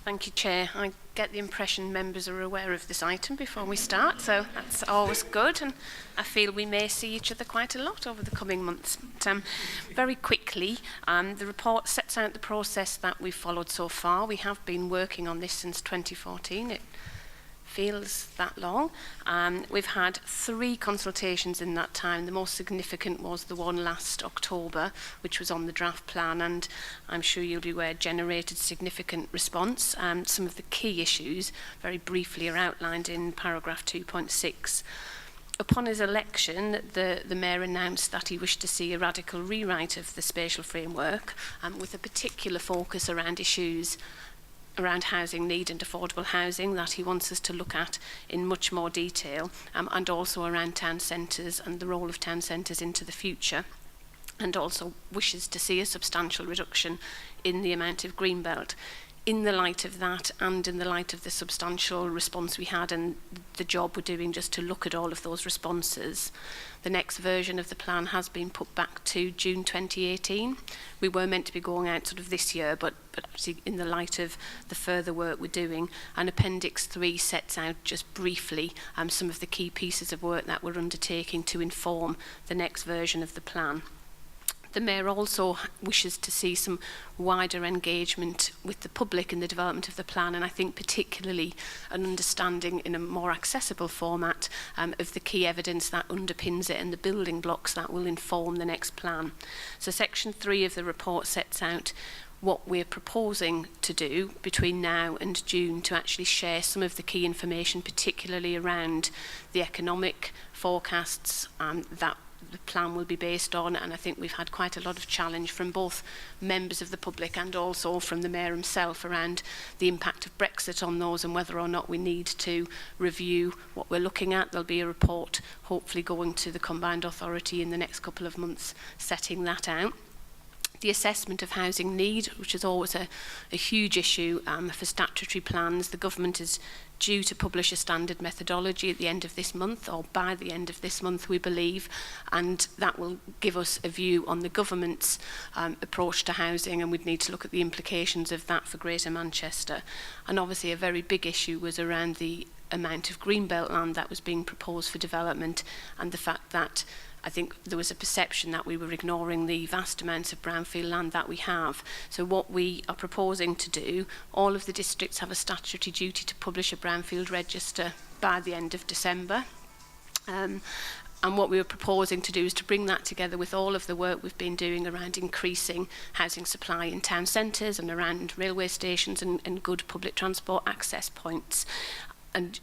Thank you, Chair. I get the impression members are aware of this item before we start, so that's always good, and I feel we may see each other quite a lot over the coming months. But, very quickly, the report sets out the process that we've followed so far. We have been working on this since 2014. It feels that long. We've had 3 consultations in that time. The most significant was the one last October, which was on the draft plan, and I'm sure you'll be aware generated significant response. Some of the key issues, very briefly, are outlined in paragraph 2.6. Upon his election, the Mayor announced that he wished to see a radical rewrite of the spatial framework, with a particular focus around issues around housing need and affordable housing that he wants us to look at in much more detail, and also around town centres and the role of town centres into the future, and also wishes to see a substantial reduction in the amount of greenbelt. In the light of that, and in the light of the substantial response we had and the job we're doing just to look at all of those responses, the next version of the plan has been put back to June 2018. We were meant to be going out sort of this year, but actually in the light of the further work we're doing, and Appendix 3 sets out just briefly some of the key pieces of work that we're undertaking to inform the next version of the plan. The Mayor also wishes to see some wider engagement with the public in the development of the plan, and I think particularly an understanding in a more accessible format of the key evidence that underpins it and the building blocks that will inform the next plan. So section 3 of the report sets out what we're proposing to do between now and June to actually share some of the key information, particularly around the economic forecasts that the plan will be based on, and I think we've had quite a lot of challenge from both members of the public and also from the Mayor himself around the impact of Brexit on those and whether or not we need to review what we're looking at. There'll be a report hopefully going to the Combined Authority in the next couple of months setting that out. The assessment of housing need, which is always a huge issue for statutory plans. The government is due to publish a standard methodology at the end of this month, or by the end of this month, we believe, and that will give us a view on the government's approach to housing, and we'd need to look at the implications of that for Greater Manchester. And obviously a very big issue was around the amount of greenbelt land that was being proposed for development, and the fact that I think there was a perception that we were ignoring the vast amounts of brownfield land that we have. So what we are proposing to do, all of the districts have a statutory duty to publish a brownfield register by the end of December. And what we were proposing to do is to bring that together with all of the work we've been doing around increasing housing supply in town centres and around railway stations and good public transport access points, and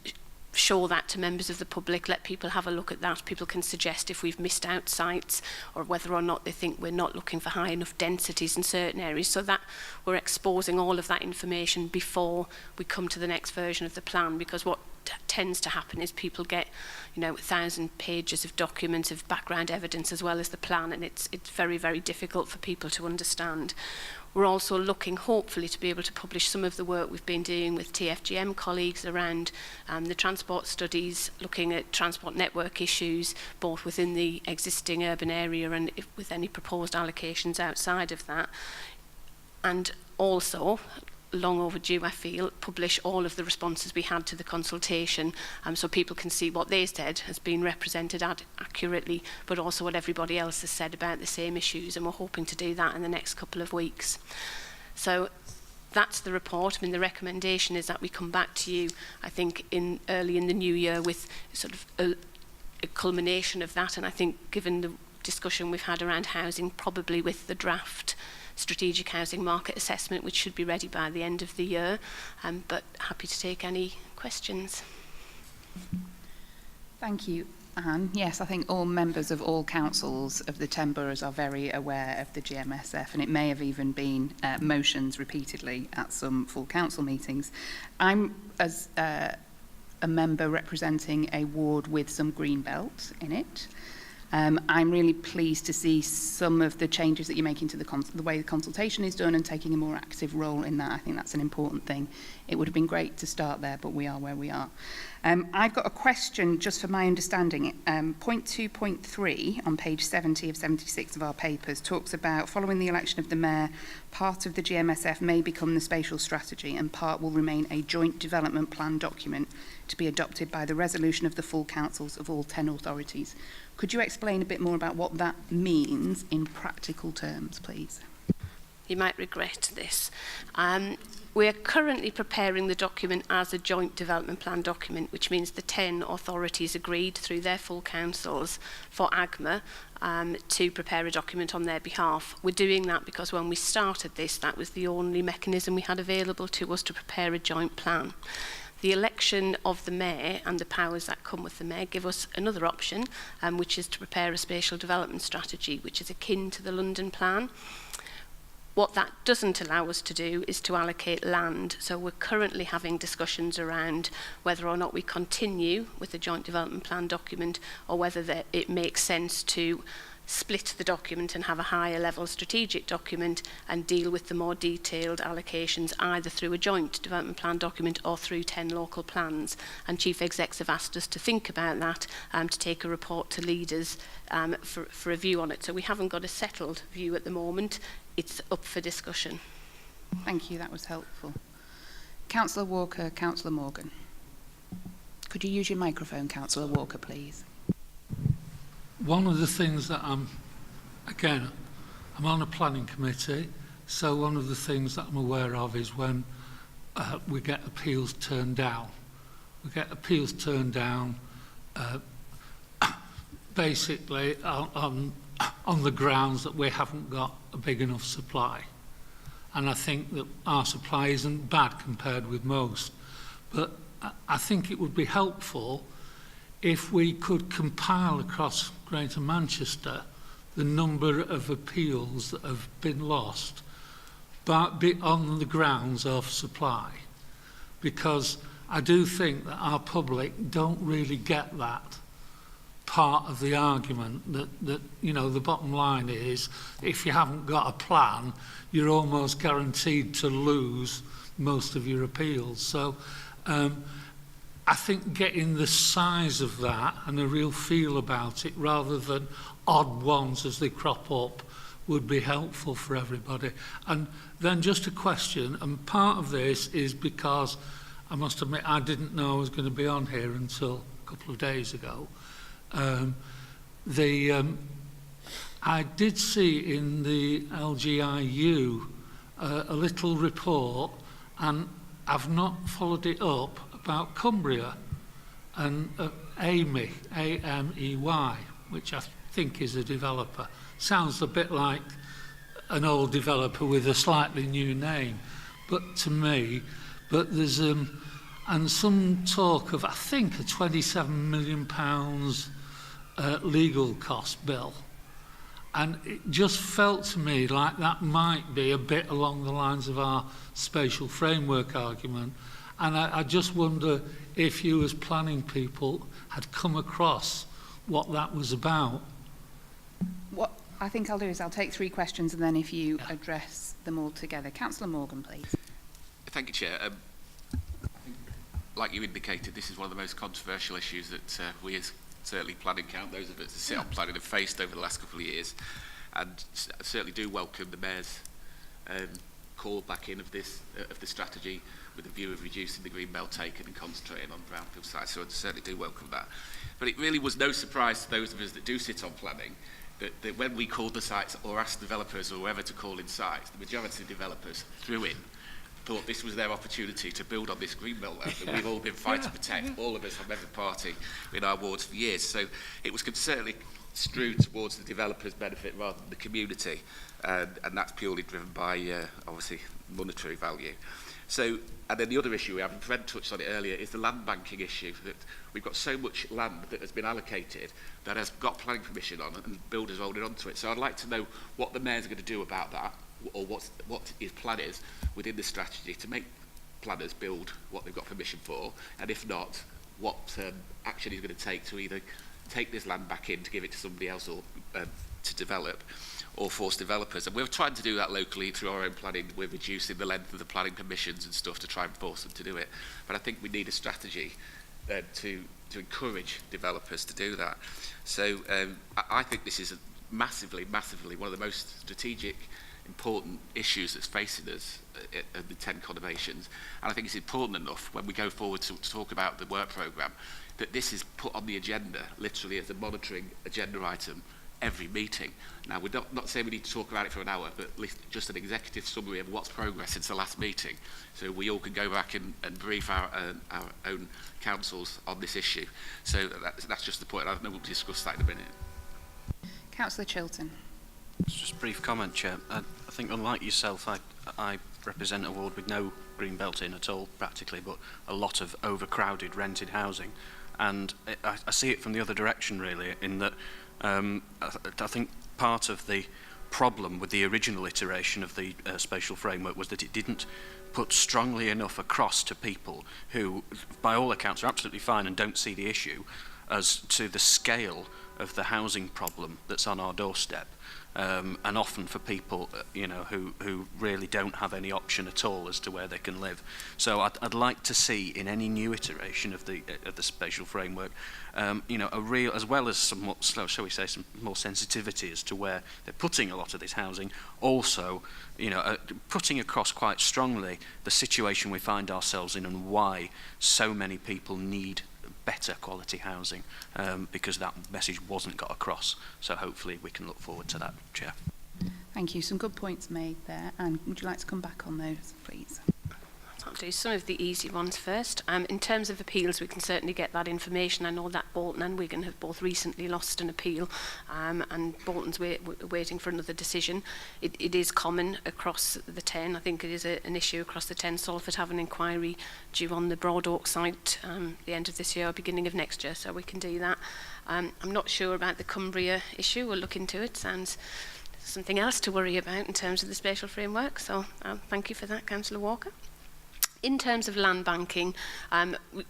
show that to members of the public, let people have a look at that. People can suggest if we've missed out sites or whether or not they think we're not looking for high enough densities in certain areas, so that we're exposing all of that information before we come to the next version of the plan, because what tends to happen is people get 1,000 pages of documents of background evidence as well as the plan, and it's very, very difficult for people to understand. We're also looking, hopefully, to be able to publish some of the work we've been doing with TFGM colleagues around the transport studies, looking at transport network issues, both within the existing urban area and with any proposed allocations outside of that. And also, long overdue, I feel, publish all of the responses we had to the consultation, so people can see what they said has been represented accurately, but also what everybody else has said about the same issues, and we're hoping to do that in the next couple of weeks. So that's the report. I mean, the recommendation is that we come back to you, I think, early in the new year with sort of a culmination of that, and I think given the discussion we've had around housing, probably with the draft strategic housing market assessment, which should be ready by the end of the year, but happy to take any questions. Thank you, Anne. Yes, I think all members of all councils of the 10 boroughs are very aware of the GMSF, and it may have even been motions repeatedly at some full council meetings. I'm as a member representing a ward with some green belt in it. I'm really pleased to see some of the changes that you're making to the way the consultation is done and taking a more active role in that. I think that's an important thing. It would have been great to start there, but we are where we are. I've got a question just for my understanding. Point 2.3 on page 70 of 76 of our papers talks about following the election of the mayor, part of the GMSF may become the spatial strategy and part will remain a joint development plan document to be adopted by the resolution of the full councils of all 10 authorities. Could you explain a bit more about what that means in practical terms, please? You might regret this. We are currently preparing the document as a joint development plan document, which means the 10 authorities agreed through their full councils for AGMA to prepare a document on their behalf. We're doing that because when we started this, that was the only mechanism we had available to us to prepare a joint plan. The election of the mayor and the powers that come with the mayor give us another option, which is to prepare a spatial development strategy, which is akin to the London plan. What that doesn't allow us to do is to allocate land. So we're currently having discussions around whether or not we continue with the joint development plan document or whether it makes sense to split the document and have a higher level strategic document and deal with the more detailed allocations either through a joint development plan document or through 10 local plans. And chief execs have asked us to think about that to take a report to leaders for a view on it. So we haven't got a settled view at the moment. It's up for discussion. Thank you, that was helpful. Councillor Walker, Councillor Morgan. Could you use your microphone, Councillor Walker, please? One of the things that I'm on a planning committee, so one of the things that I'm aware of is when we get appeals turned down. We get appeals turned down basically on the grounds that we haven't got a big enough supply. And I think that our supply isn't bad compared with most. But I think it would be helpful if we could compile across Greater Manchester the number of appeals that have been lost but on the grounds of supply. Because I do think that our public don't really get that part of the argument that you know, the bottom line is if you haven't got a plan, you're almost guaranteed to lose most of your appeals. So I think getting the size of that and a real feel about it rather than odd ones as they crop up would be helpful for everybody. And then just a question, and part of this is because I must admit I didn't know I was going to be on here until a couple of days ago. I did see in the LGIU a little report, and I've not followed it up, about Cumbria and Amy, A-M-E-Y, which I think is a developer. Sounds a bit like an old developer with a slightly new name, but to me, but there's and some talk of, I think, a £27 million legal cost bill. And it just felt to me like that might be a bit along the lines of our spatial framework argument. And I just wonder if you as planning people had come across what that was about. What I think I'll do is I'll take 3 questions and then if you address them all together. Councillor Morgan, please. Thank you, Chair. Like you indicated, this is one of the most controversial issues that we as certainly planning count, those of us that sit on planning, have faced over the last couple of years. And I certainly do welcome the Mayor's call back in of the strategy with a view of reducing the green belt taken and concentrating on brownfield sites. So I certainly do welcome that. But it really was no surprise to those of us that do sit on planning that when we called the sites or asked developers or whoever to call in sites, the majority of developers thought this was their opportunity to build on this green belt land that we've all been fighting to protect, all of us from every party in our wards for years. So it was certainly strewed towards the developers' benefit rather than the community, and that's purely driven by obviously monetary value. So, and then the other issue we have, and Fred touched on it earlier, is the land banking issue. That we've got so much land that has been allocated that has got planning permission on and builders holding onto it. So I'd like to know what the Mayor's going to do about that, or what his plan is within the strategy to make planners build what they've got permission for, and if not, what action he's going to take to either take this land back in to give it to somebody else or to develop, or force developers. And we're trying to do that locally through our own planning. We're reducing the length of the planning permissions and stuff to try and force them to do it. But I think we need a strategy to encourage developers to do that. So I think this is massively one of the most strategic, important issues that's facing us at the 10 conurbations. And I think it's important enough when we go forward to talk about the work programme that this is put on the agenda, literally as a monitoring agenda item every meeting. Now, we're not saying we need to talk about it for an hour, but at least just an executive summary of what's progress since the last meeting, so we all can go back and brief our own councils on this issue. So that's just the point. I know we'll discuss that in a minute. Councillor Chilton. Just a brief comment, Chair. I think, unlike yourself, I represent a ward with no green belt in at all, practically, but a lot of overcrowded rented housing. And I see it from the other direction, really, in that I think part of the problem with the original iteration of the spatial framework was that it didn't put strongly enough across to people who, by all accounts, are absolutely fine and don't see the issue, as to the scale of the housing problem that's on our doorstep. And often for people, who really don't have any option at all as to where they can live. So I'd like to see in any new iteration of the spatial framework, a real, as well as some more, shall we say, some more sensitivity as to where they're putting a lot of this housing. Also, putting across quite strongly the situation we find ourselves in and why so many people need better quality housing, because that message wasn't got across. So hopefully we can look forward to that, Chair. Thank you. Some good points made there. And would you like to come back on those, please? I'll do some of the easy ones first. In terms of appeals, we can certainly get that information. I know that Bolton and Wigan have both recently lost an appeal, and Bolton's waiting for another decision. It is common across the 10. I think it is an issue across the 10. Salford have an inquiry due on the Broad Oak site the end of this year or beginning of next year, so we can do that. I'm not sure about the Cumbria issue. We'll look into it. Sounds something else to worry about in terms of the spatial framework, so thank you for that, Councillor Walker. In terms of land banking,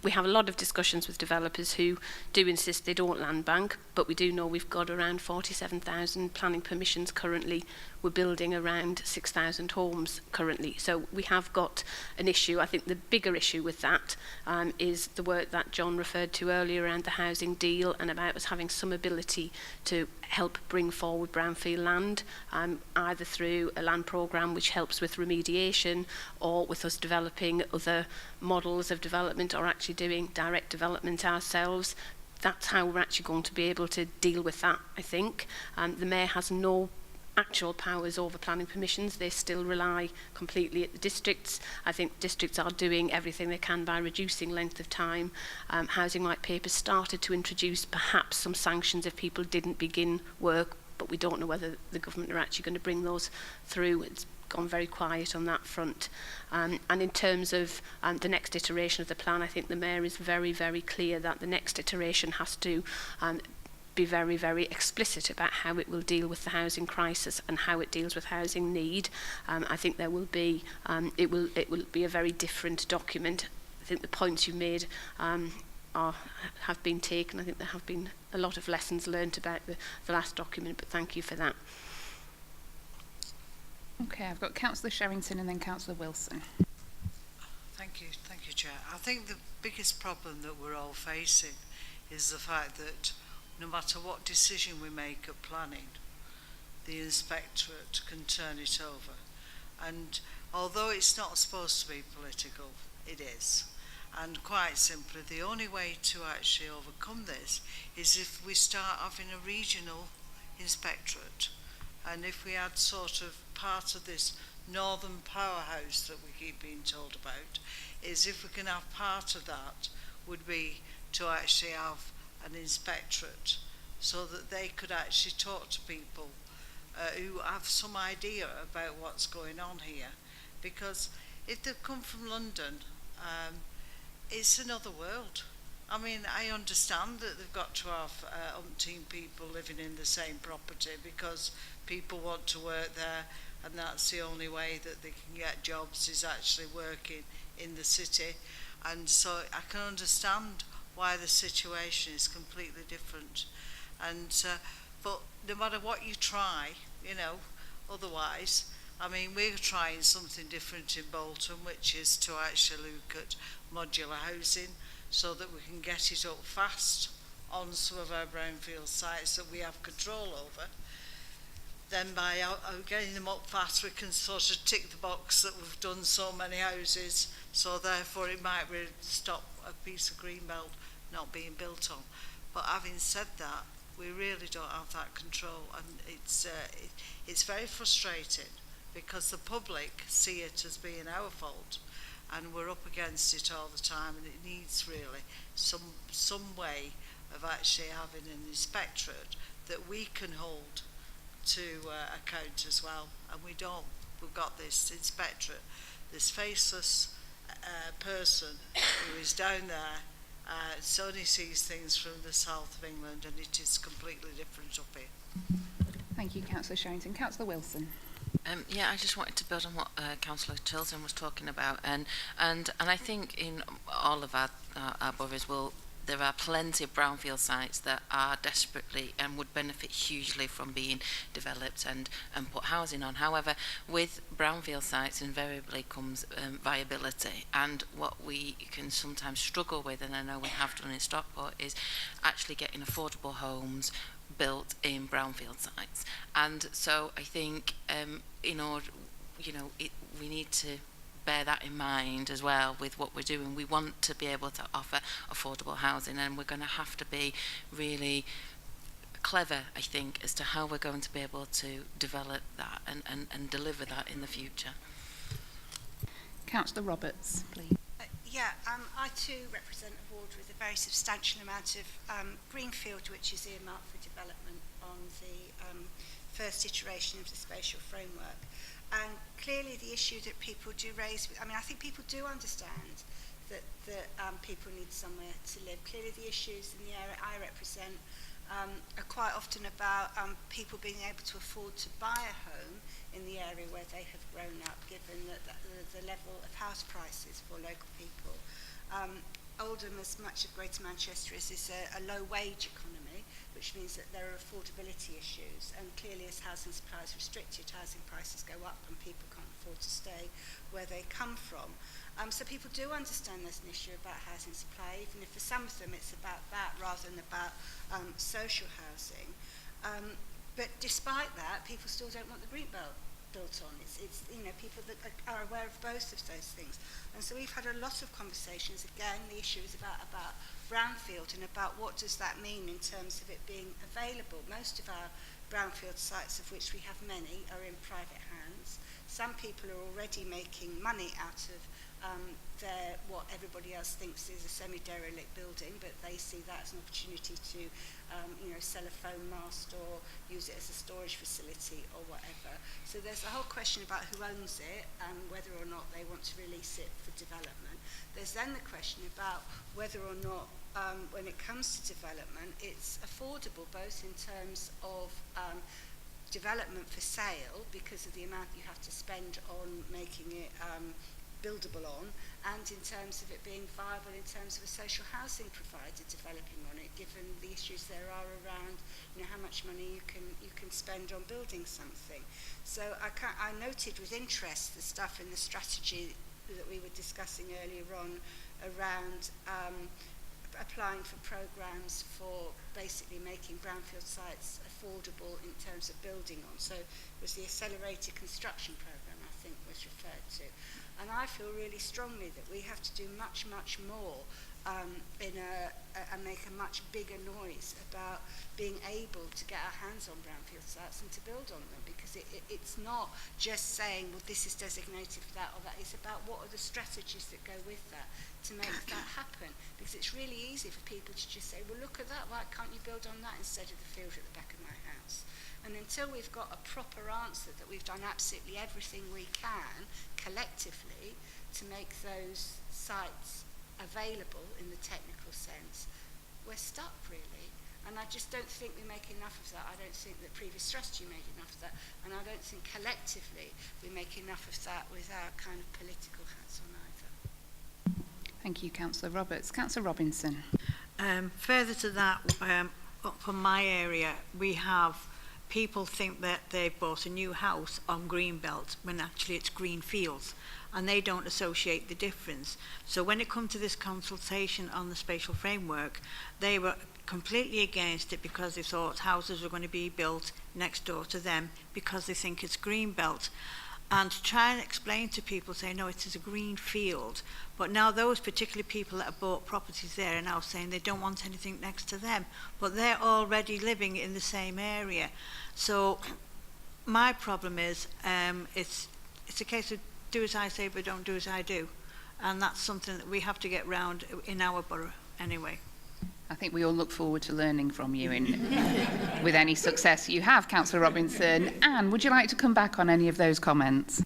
we have a lot of discussions with developers who do insist they don't land bank, but we do know we've got around 47,000 planning permissions currently. We're building around 6,000 homes currently. So we have got an issue. I think the bigger issue with that is the work that John referred to earlier around the housing deal and about us having some ability to help bring forward brownfield land, either through a land programme which helps with remediation or with us developing other models of development or actually doing direct development ourselves. That's how we're actually going to be able to deal with that, I think. The Mayor has no actual powers over planning permissions. They still rely completely at the districts. I think districts are doing everything they can by reducing length of time. Housing White Paper started to introduce perhaps some sanctions if people didn't begin work, but we don't know whether the government are actually going to bring those through. It's gone very quiet on that front. And in terms of the next iteration of the plan, I think the Mayor is very, very clear that the next iteration has to be very, very explicit about how it will deal with the housing crisis and how it deals with housing need. I think there will be, it will be a very different document. I think the points you made have been taken. I think there have been a lot of lessons learned about the last document, but thank you for that. Okay, I've got Councillor Sherrington and then Councillor Wilson. Thank you, Chair. I think the biggest problem that we're all facing is the fact that no matter what decision we make at planning, the inspectorate can turn it over. And although it's not supposed to be political, it is. And quite simply, the only way to actually overcome this is if we start having a regional inspectorate. And if we had sort of part of this northern powerhouse that we keep being told about, is if we can have part of that would be to actually have an inspectorate so that they could actually talk to people who have some idea about what's going on here. Because if they come from London, it's another world. I mean, I understand that they've got to have umpteen people living in the same property because people want to work there, and that's the only way that they can get jobs is actually working in the city. And so I can understand why the situation is completely different. And but no matter what you try, you know, otherwise, I mean, we're trying something different in Bolton, which is to actually look at modular housing so that we can get it up fast on some of our brownfield sites that we have control over. Then by getting them up fast, we can sort of tick the box that we've done so many houses, so therefore it might really stop a piece of greenbelt not being built on. But having said that, we really don't have that control, and it's very frustrating because the public see it as being our fault, and we're up against it all the time, and it needs really some way of actually having an inspectorate that we can hold to account as well, and we don't. We've got this inspectorate, this faceless person who is down there, only sees things from the south of England, and it is completely different up here. Thank you, Councillor Sherrington. Councillor Wilson. Yeah, I just wanted to build on what Councillor Chilton was talking about, and I think in all of our boroughs there are plenty of brownfield sites that are desperately and would benefit hugely from being developed and put housing on. However, with brownfield sites invariably comes viability, and what we can sometimes struggle with, and I know we have done in Stockport, is actually getting affordable homes built in brownfield sites. And so I think in order, we need to bear that in mind as well with what we're doing. We want to be able to offer affordable housing, and we're going to have to be really clever, I think, as to how we're going to be able to develop that and deliver that in the future. Councillor Roberts, please. I too represent a ward with a very substantial amount of greenfield, which is earmarked for development on the first iteration of the spatial framework. And clearly the issue that people do raise, I think people do understand that people need somewhere to live. Clearly the issues in the area I represent are quite often about people being able to afford to buy a home in the area where they have grown up, given that the level of house prices for local people. Oldham, as much of Greater Manchester is a low-wage economy, which means that there are affordability issues, and clearly as housing supply is restricted, housing prices go up and people can't afford to stay where they come from. So people do understand there's an issue about housing supply, even if for some of them it's about that rather than about social housing. But despite that, people still don't want the greenbelt built on. It's people that are aware of both of those things. And so we've had a lot of conversations. Again, the issue is about brownfield and about what does that mean in terms of it being available. Most of our brownfield sites, of which we have many, are in private hands. Some people are already making money out of what everybody else thinks is a semi-derelict building, but they see that as an opportunity to sell a phone mast or use it as a storage facility or whatever. So there's a whole question about who owns it and whether or not they want to release it for development. There's then the question about whether or not when it comes to development it's affordable, both in terms of development for sale because of the amount you have to spend on making it buildable on, and in terms of it being viable in terms of a social housing provider developing on it, given the issues there are around how much money you can spend on building something. So I noted with interest the stuff in the strategy that we were discussing earlier on around applying for programs for basically making brownfield sites affordable in terms of building on. So it was the accelerated construction program, I think, was referred to. And I feel really strongly that we have to do much, much more and make a much bigger noise about being able to get our hands on brownfield sites and to build on them, because it's not just saying, well, this is designated for that or that. It's about what are the strategies that go with that to make that happen, because it's really easy for people to just say, well, look at that, why can't you build on that instead of the field at the back of my house? And until we've got a proper answer that we've done absolutely everything we can collectively to make those sites available in the technical sense, we're stuck really. And I just don't think we make enough of that. I don't think that previous strategy made enough of that. And I don't think collectively we make enough of that with our kind of political hats on either. Thank you, Councillor Roberts. Councillor Robinson. Further to that, up from my area, we have people think that they've bought a new house on Greenbelt when actually it's green fields, and they don't associate the difference. So when it comes to this consultation on the spatial framework, they were completely against it because they thought houses were going to be built next door to them because they think it's Greenbelt. And to try and explain to people, say, no, it is a green field. But now those particular people that have bought properties there are now saying they don't want anything next to them. But they're already living in the same area. So my problem is it's a case of do as I say, but don't do as I do. And that's something that we have to get round in our borough anyway. I think we all look forward to learning from you with any success you have, Councillor Robinson. Anne, would you like to come back on any of those comments?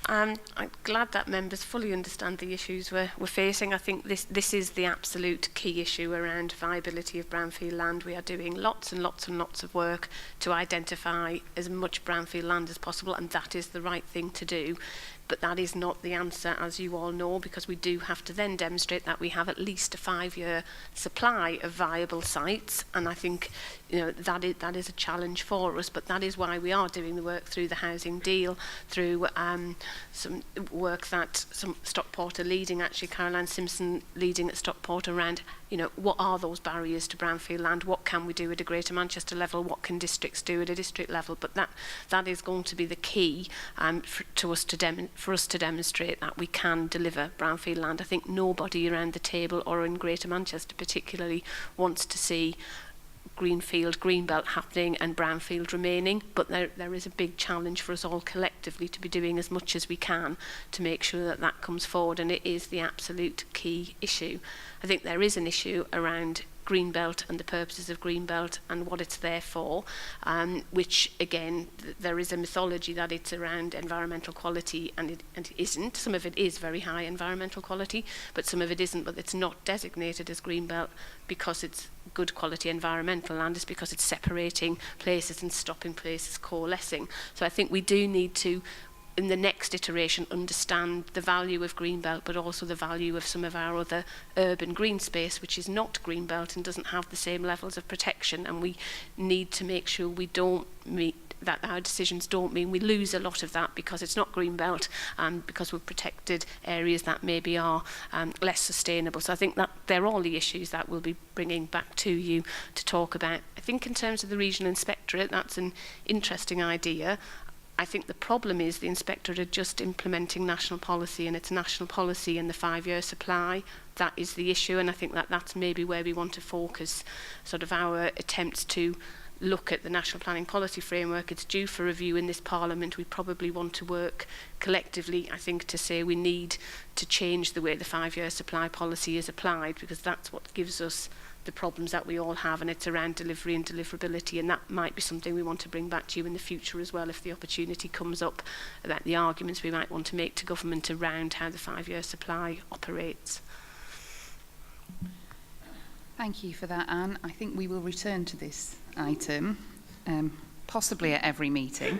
I'm glad that members fully understand the issues we're facing. I think this is the absolute key issue around viability of brownfield land. We are doing lots and lots and lots of work to identify as much brownfield land as possible, and that is the right thing to do. But that is not the answer, as you all know, because we do have to then demonstrate that we have at least a 5-year supply of viable sites. And I think that is a challenge for us. But that is why we are doing the work through the housing deal, through some work that some Stockport are leading, actually Caroline Simpson leading at Stockport around, what are those barriers to brownfield land? What can we do at a Greater Manchester level? What can districts do at a district level? But that is going to be the key for us to demonstrate that we can deliver brownfield land. I think nobody around the table or in Greater Manchester particularly wants to see greenfield, greenbelt happening and brownfield remaining, but there is a big challenge for us all collectively to be doing as much as we can to make sure that comes forward, and it is the absolute key issue. I think there is an issue around Greenbelt and the purposes of Greenbelt and what it's there for, which again there is a mythology that it's around environmental quality, and it isn't. Some of it is very high environmental quality, but some of it isn't. But it's not designated as Greenbelt because it's good quality environmental land. It's because it's separating places and stopping places coalescing. So I think we do need to, in the next iteration, understand the value of Greenbelt, but also the value of some of our other urban green space, which is not Greenbelt and doesn't have the same levels of protection. And we need to make sure we don't that our decisions don't mean we lose a lot of that because it's not Greenbelt, because we've protected areas that maybe are less sustainable. So I think that they're all the issues that we'll be bringing back to you to talk about. I think in terms of the regional inspectorate, that's an interesting idea. I think the problem is the inspectorate are just implementing national policy, and it's national policy and the 5-year supply. That is the issue, and I think that's maybe where we want to focus sort of our attempts to look at the National Planning Policy Framework. It's due for review in this Parliament. We probably want to work collectively, I think, to say we need to change the way the 5-year supply policy is applied, because that's what gives us the problems that we all have, and it's around delivery and deliverability, and that might be something we want to bring back to you in the future as well if the opportunity comes up, about the arguments we might want to make to government around how the 5-year supply operates. Thank you for that, Anne. I think we will return to this item, possibly at every meeting,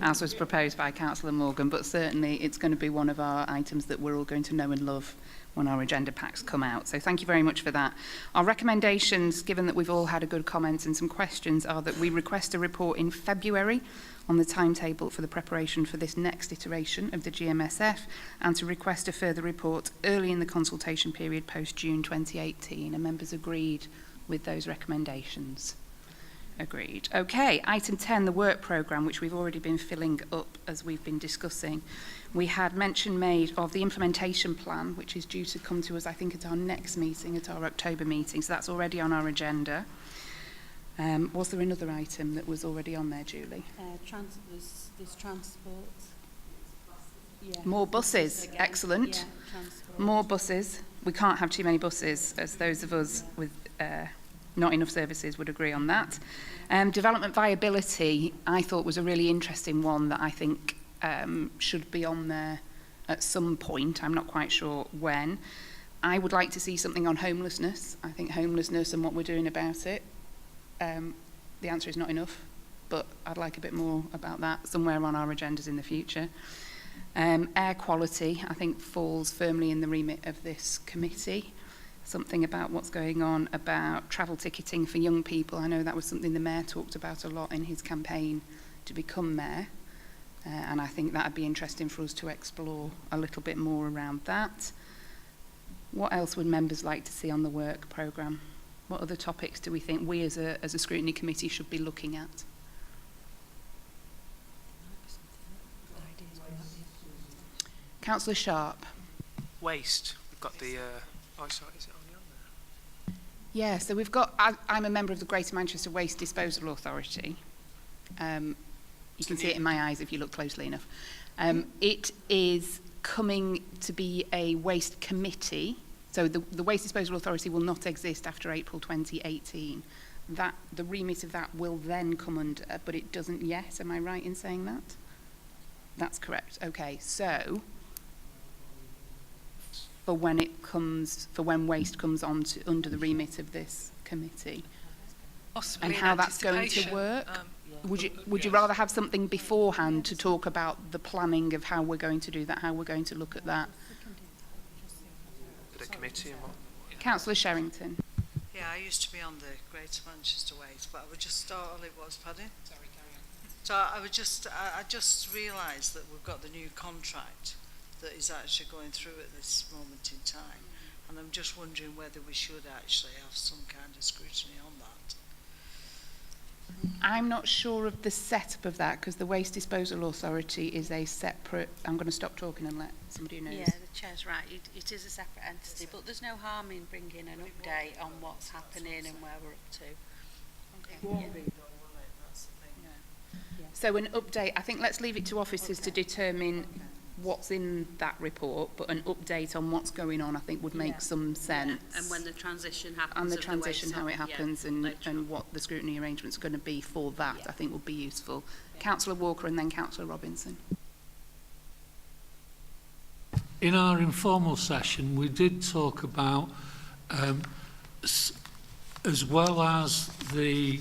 as was proposed by Councillor Morgan, but certainly it's going to be one of our items that we're all going to know and love when our agenda packs come out. So thank you very much for that. Our recommendations, given that we've all had a good comment and some questions, are that we request a report in February on the timetable for the preparation for this next iteration of the GMSF, and to request a further report early in the consultation period post-June 2018. And members agreed with those recommendations? Agreed. Okay, item 10, the work programme, which we've already been filling up as we've been discussing. We had mention made of the implementation plan, which is due to come to us, I think, at our next meeting, at our October meeting. So that's already on our agenda. Was there another item that was already on there, Julie? There's transport. Yeah. More buses. Excellent. Yeah, more buses. We can't have too many buses, as those of us with not enough services would agree on that. Development viability, I thought, was a really interesting one that I think should be on there at some point. I'm not quite sure when. I would like to see something on homelessness. I think homelessness and what we're doing about it, the answer is not enough, but I'd like a bit more about that somewhere on our agendas in the future. Air quality, I think, falls firmly in the remit of this committee. something about what's going on about travel ticketing for young people. I know that was something the Mayor talked about a lot in his campaign to become Mayor. And I think that would be interesting for us to explore a little bit more around that. What else would members like to see on the work programme? What other topics do we think we as a scrutiny committee should be looking at? Councillor Sharp. Waste. We've got the... oh, sorry, is it on there? Yeah, so we've got... I'm a member of the Greater Manchester Waste Disposal Authority. You can see it in my eyes if you look closely enough. It is coming to be a waste committee. So the Waste Disposal Authority will not exist after April 2018. The remit of that will then come under, but it doesn't yet. Am I right in saying that? That's correct. Okay, so for when waste comes on to under the remit of this committee, Possibly and in how that's going to anticipation. work. Would you rather have something beforehand to talk about the planning of how we're going to do that, how we're going to look at that? The committee and what? Councillor Sherrington. Yeah, I used to be on the Greater Manchester Waste, but I would just start all it was, pardon? Sorry, carry on. So I just realised that we've got the new contract that is actually going through at this moment in time, and I'm just wondering whether we should actually have some kind of scrutiny on that. I'm not sure of the setup of that because the Waste Disposal Authority is a separate... I'm going to stop talking and let somebody who knows. Yeah, the Chair's right. It is a separate entity, but there's no harm in bringing an update on what's happening and where we're up to. Okay. Yeah. So an update, I think let's leave it to officers to determine what's in that report, but an update on what's going on I think would make some sense. Yeah. And when the transition happens. And the transition, how it happens, and what the scrutiny arrangements are going to be for that, I think would be useful. Councillor Walker and then Councillor Robinson. In our informal session, we did talk about, as well as the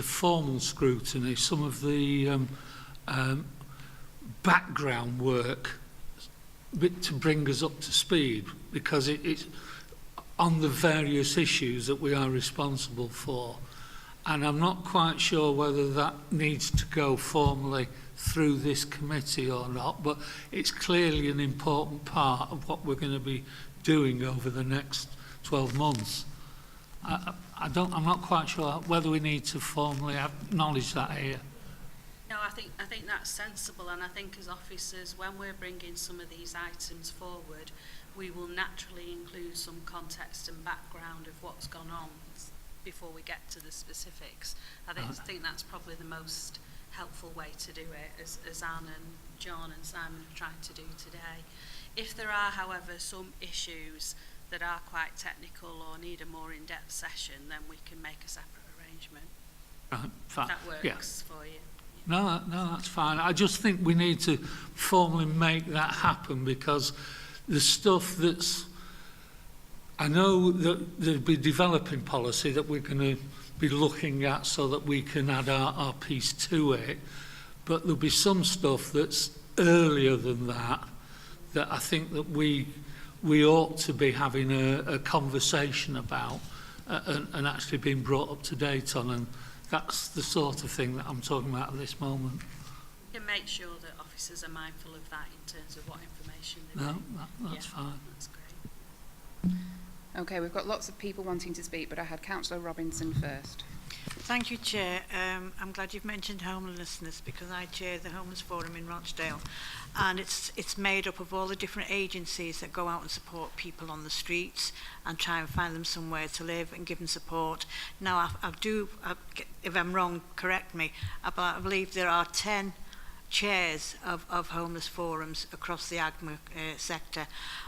formal scrutiny, some of the background work to bring us up to speed, because it's on the various issues that we are responsible for. And I'm not quite sure whether that needs to go formally through this committee or not, but it's clearly an important part of what we're going to be doing over the next 12 months. I'm not quite sure whether we need to formally acknowledge that here. No, I think that's sensible, and I think as officers, when we're bringing some of these items forward, we will naturally include some context and background of what's gone on before we get to the specifics. I think that's probably the most helpful way to do it, as Anne and John and Simon have tried to do today. If there are, however, some issues that are quite technical or need a more in-depth session, then we can make a separate arrangement. If that works for you. No, that's fine. I just think we need to formally make that happen, because the stuff that's... I know that there'll be developing policy that we're going to be looking at so that we can add our piece to it, but there'll be some stuff that's earlier than that I think that we ought to be having a conversation about and actually being brought up to date on, and that's the sort of thing that I'm talking about at this moment. You can make sure that officers are mindful of that in terms of what information they bring. That's fine. That's great. Okay, we've got lots of people wanting to speak, but I had Councillor Robinson first. Thank you, Chair. I'm glad you've mentioned homelessness, because I chair the Homeless Forum in Rochdale, and it's made up of all the different agencies that go out and support people on the streets and try and find them somewhere to live and give them support. Now, if I'm wrong, correct me, but I believe there are 10 chairs of homeless forums across the AGMA sector,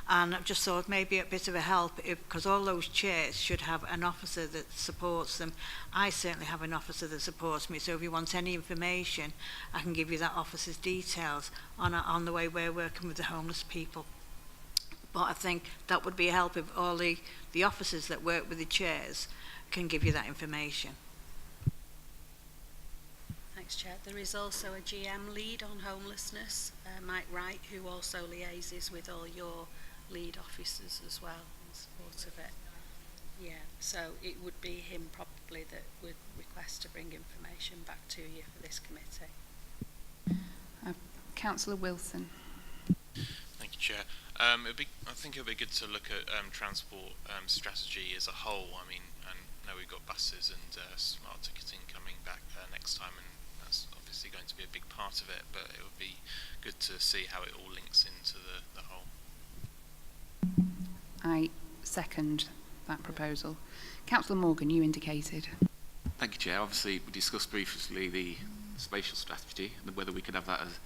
and I've just thought maybe a bit of a help, because all those chairs should have an officer that supports them. I certainly have an officer that supports me, so if you want any information, I can give you that officer's details on the way we're working with the homeless people. But I think that would be a help if all the officers that work with the chairs can give you that information. Thanks, Chair. There is also a GM lead on homelessness, Mike Wright, who also liaises with all your lead officers as well. in support of it. Yeah, so it would be him probably that would request to bring information back to you for this committee. Councillor Wilson. Thank you, Chair. I think it would be good to look at transport strategy as a whole. I mean, I know we've got buses and smart ticketing coming back next time, and that's obviously going to be a big part of it, but it would be good to see how it all links into the whole. I second that proposal. Councillor Morgan, you indicated. Thank you, Chair. Obviously, we discussed briefly the spatial strategy and whether we could have that as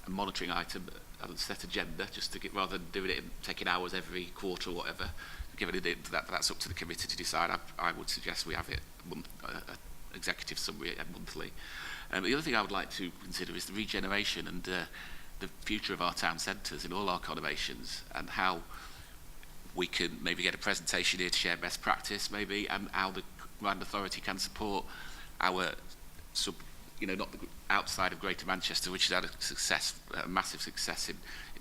a monitoring item on a set agenda, just to get, rather than doing it and taking hours every quarter or whatever. Given it, that's up to the committee to decide. I would suggest we have it executive summary monthly. The other thing I would like to consider is the regeneration and the future of our town centres in all our conurbations, and how we can maybe get a presentation here to share best practice, maybe, and how the Combined Authority can support our not outside of Greater Manchester, which has had a massive success in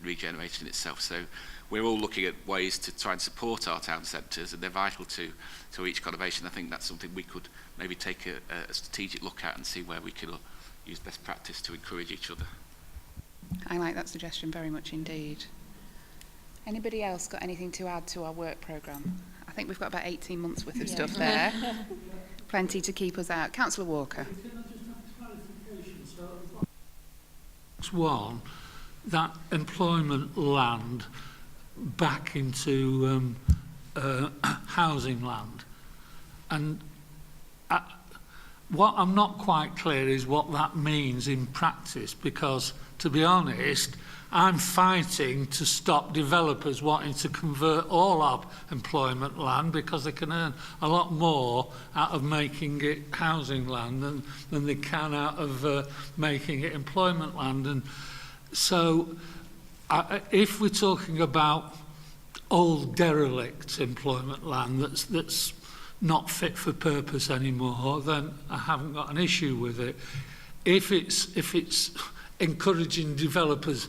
regeneration itself. So we're all looking at ways to try and support our town centres, and they're vital to each conurbation. I think that's something we could maybe take a strategic look at and see where we can use best practice to encourage each other. I like that suggestion very much indeed. Anybody else got anything to add to our work programme? I think we've got about 18 months worth of stuff there. Plenty to keep us out. Councillor Walker. One, that employment land back into housing land. And what I'm not quite clear is what that means in practice, because, to be honest, I'm fighting to stop developers wanting to convert all our employment land, because they can earn a lot more out of making it housing land than they can out of making it employment land. And so if we're talking about old derelict employment land that's not fit for purpose anymore, then I haven't got an issue with it. If it's encouraging developers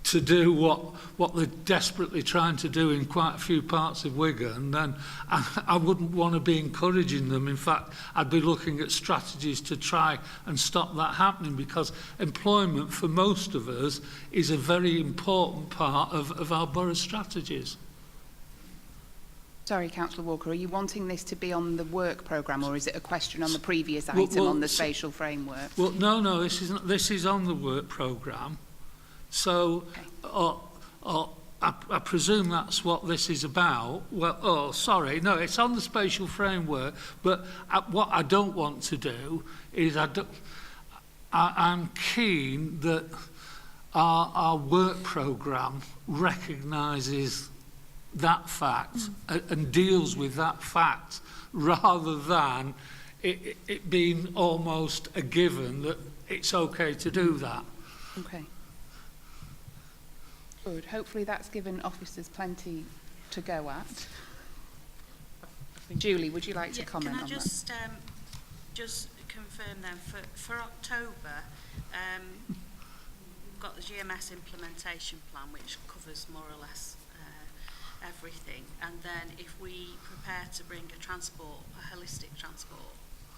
to do what they're desperately trying to do in quite a few parts of Wigan, then I wouldn't want to be encouraging them. In fact, I'd be looking at strategies to try and stop that happening, because employment for most of us is a very important part of our borough strategies. Sorry, Councillor Walker, are you wanting this to be on the work programme, or is it a question on the previous item on the spatial framework? Well, no, this is on the work programme. So, I presume that's what this is about. Well, sorry, no, it's on the spatial framework, but what I don't want to do is I'm keen that our work programme recognises that fact and deals with that fact, rather than it being almost a given that it's okay to do that. Okay. Good. Hopefully that's given officers plenty to go at. Julie, would you like to comment on that? Can I just confirm then, for October, we've got the GMS implementation plan, which covers more or less everything, and then if we prepare to bring a holistic transport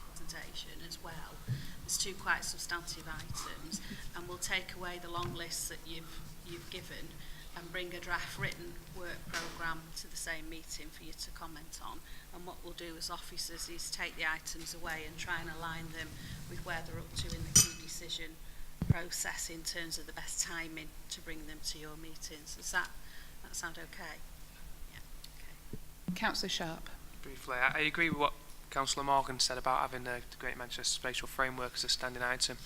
presentation as well, there's two quite substantive items, and we'll take away the long lists that you've given and bring a draft written work programme to the same meeting for you to comment on. And what we'll do as officers is take the items away and try and align them with where they're up to in the key decision process in terms of the best timing to bring them to your meetings. Does that sound okay? Yeah. Okay. Councillor Sharp. Briefly, I agree with what Councillor Morgan said about having the Greater Manchester Spatial Framework as a standing item.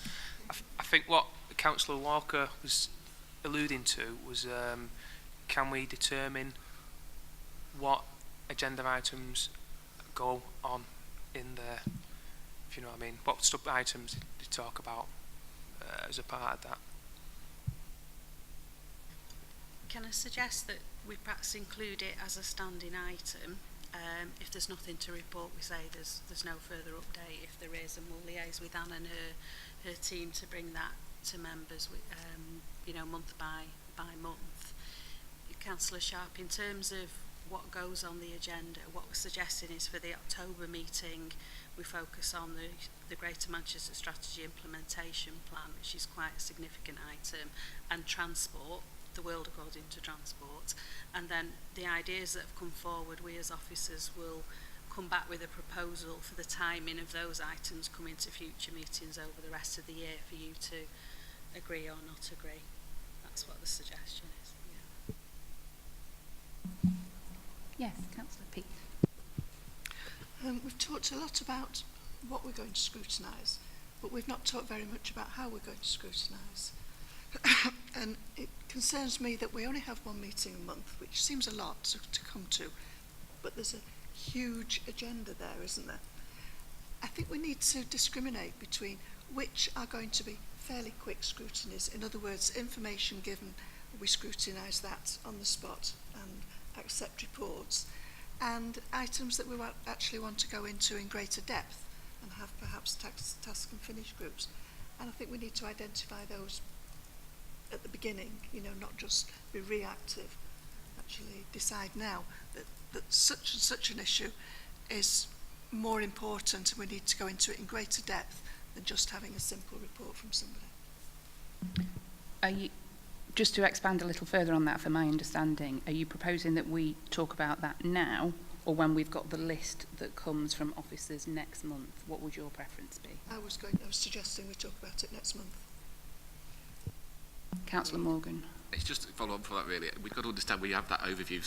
I think what Councillor Walker was alluding to was can we determine what agenda items go on in there, if you know what I mean. What sub items did you talk about as a part of that? Can I suggest that we perhaps include it as a standing item? If there's nothing to report, we say there's no further update. If there is, and we'll liaise with Anne and her team to bring that to members, month by month. Councillor Sharp, in terms of what goes on the agenda. What we're suggesting is for the October meeting, we focus on the Greater Manchester Strategy Implementation Plan, which is quite a significant item, and transport, the world according to transport. And then the ideas that have come forward, we as officers will come back with a proposal for the timing of those items coming to future meetings over the rest of the year for you to agree or not agree. That's what the suggestion is. Yeah. Yes, Councillor Peake. We've talked a lot about what we're going to scrutinise, but we've not talked very much about how we're going to scrutinise. And it concerns me that we only have one meeting a month, which seems a lot to come to, but there's a huge agenda there, isn't there? I think we need to discriminate between which are going to be fairly quick scrutinies. In other words, information given, we scrutinise that on the spot and accept reports, and items that we actually want to go into in greater depth and have perhaps task and finish groups. And I think we need to identify those at the beginning, you know, not just be reactive, actually decide now that such and such an issue is more important and we need to go into it in greater depth than just having a simple report from somebody. Are you, just to expand a little further on that, for my understanding, are you proposing that we talk about that now, or when we've got the list that comes from officers next month? What would your preference be? I was suggesting we talk about it next month. Councillor Morgan. It's just to follow on from that, really. We've got to understand we have that overview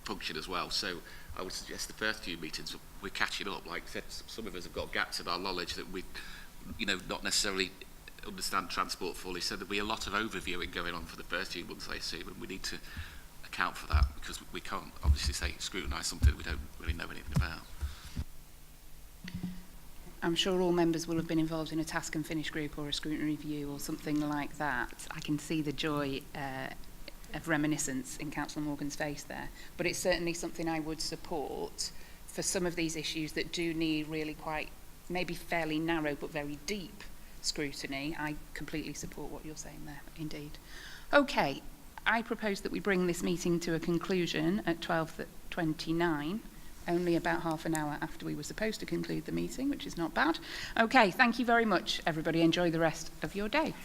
function as well. So I would suggest the first few meetings we're catching up. Like I said, some of us have got gaps in our knowledge that we, you know, not necessarily understand transport fully. So there'll be a lot of overviewing going on for the first few months, I assume, and we need to account for that because we can't obviously say scrutinise something we don't really know anything about. I'm sure all members will have been involved in a task and finish group or a scrutiny review or something like that. I can see the joy of reminiscence in Councillor Morgan's face there. But it's certainly something I would support for some of these issues that do need really quite, maybe fairly narrow but very deep scrutiny. I completely support what you're saying there, indeed. Okay, I propose that we bring this meeting to a conclusion at 12:29. Only about half an hour after we were supposed to conclude the meeting, which is not bad. Okay, thank you very much, everybody. Enjoy the rest of your day.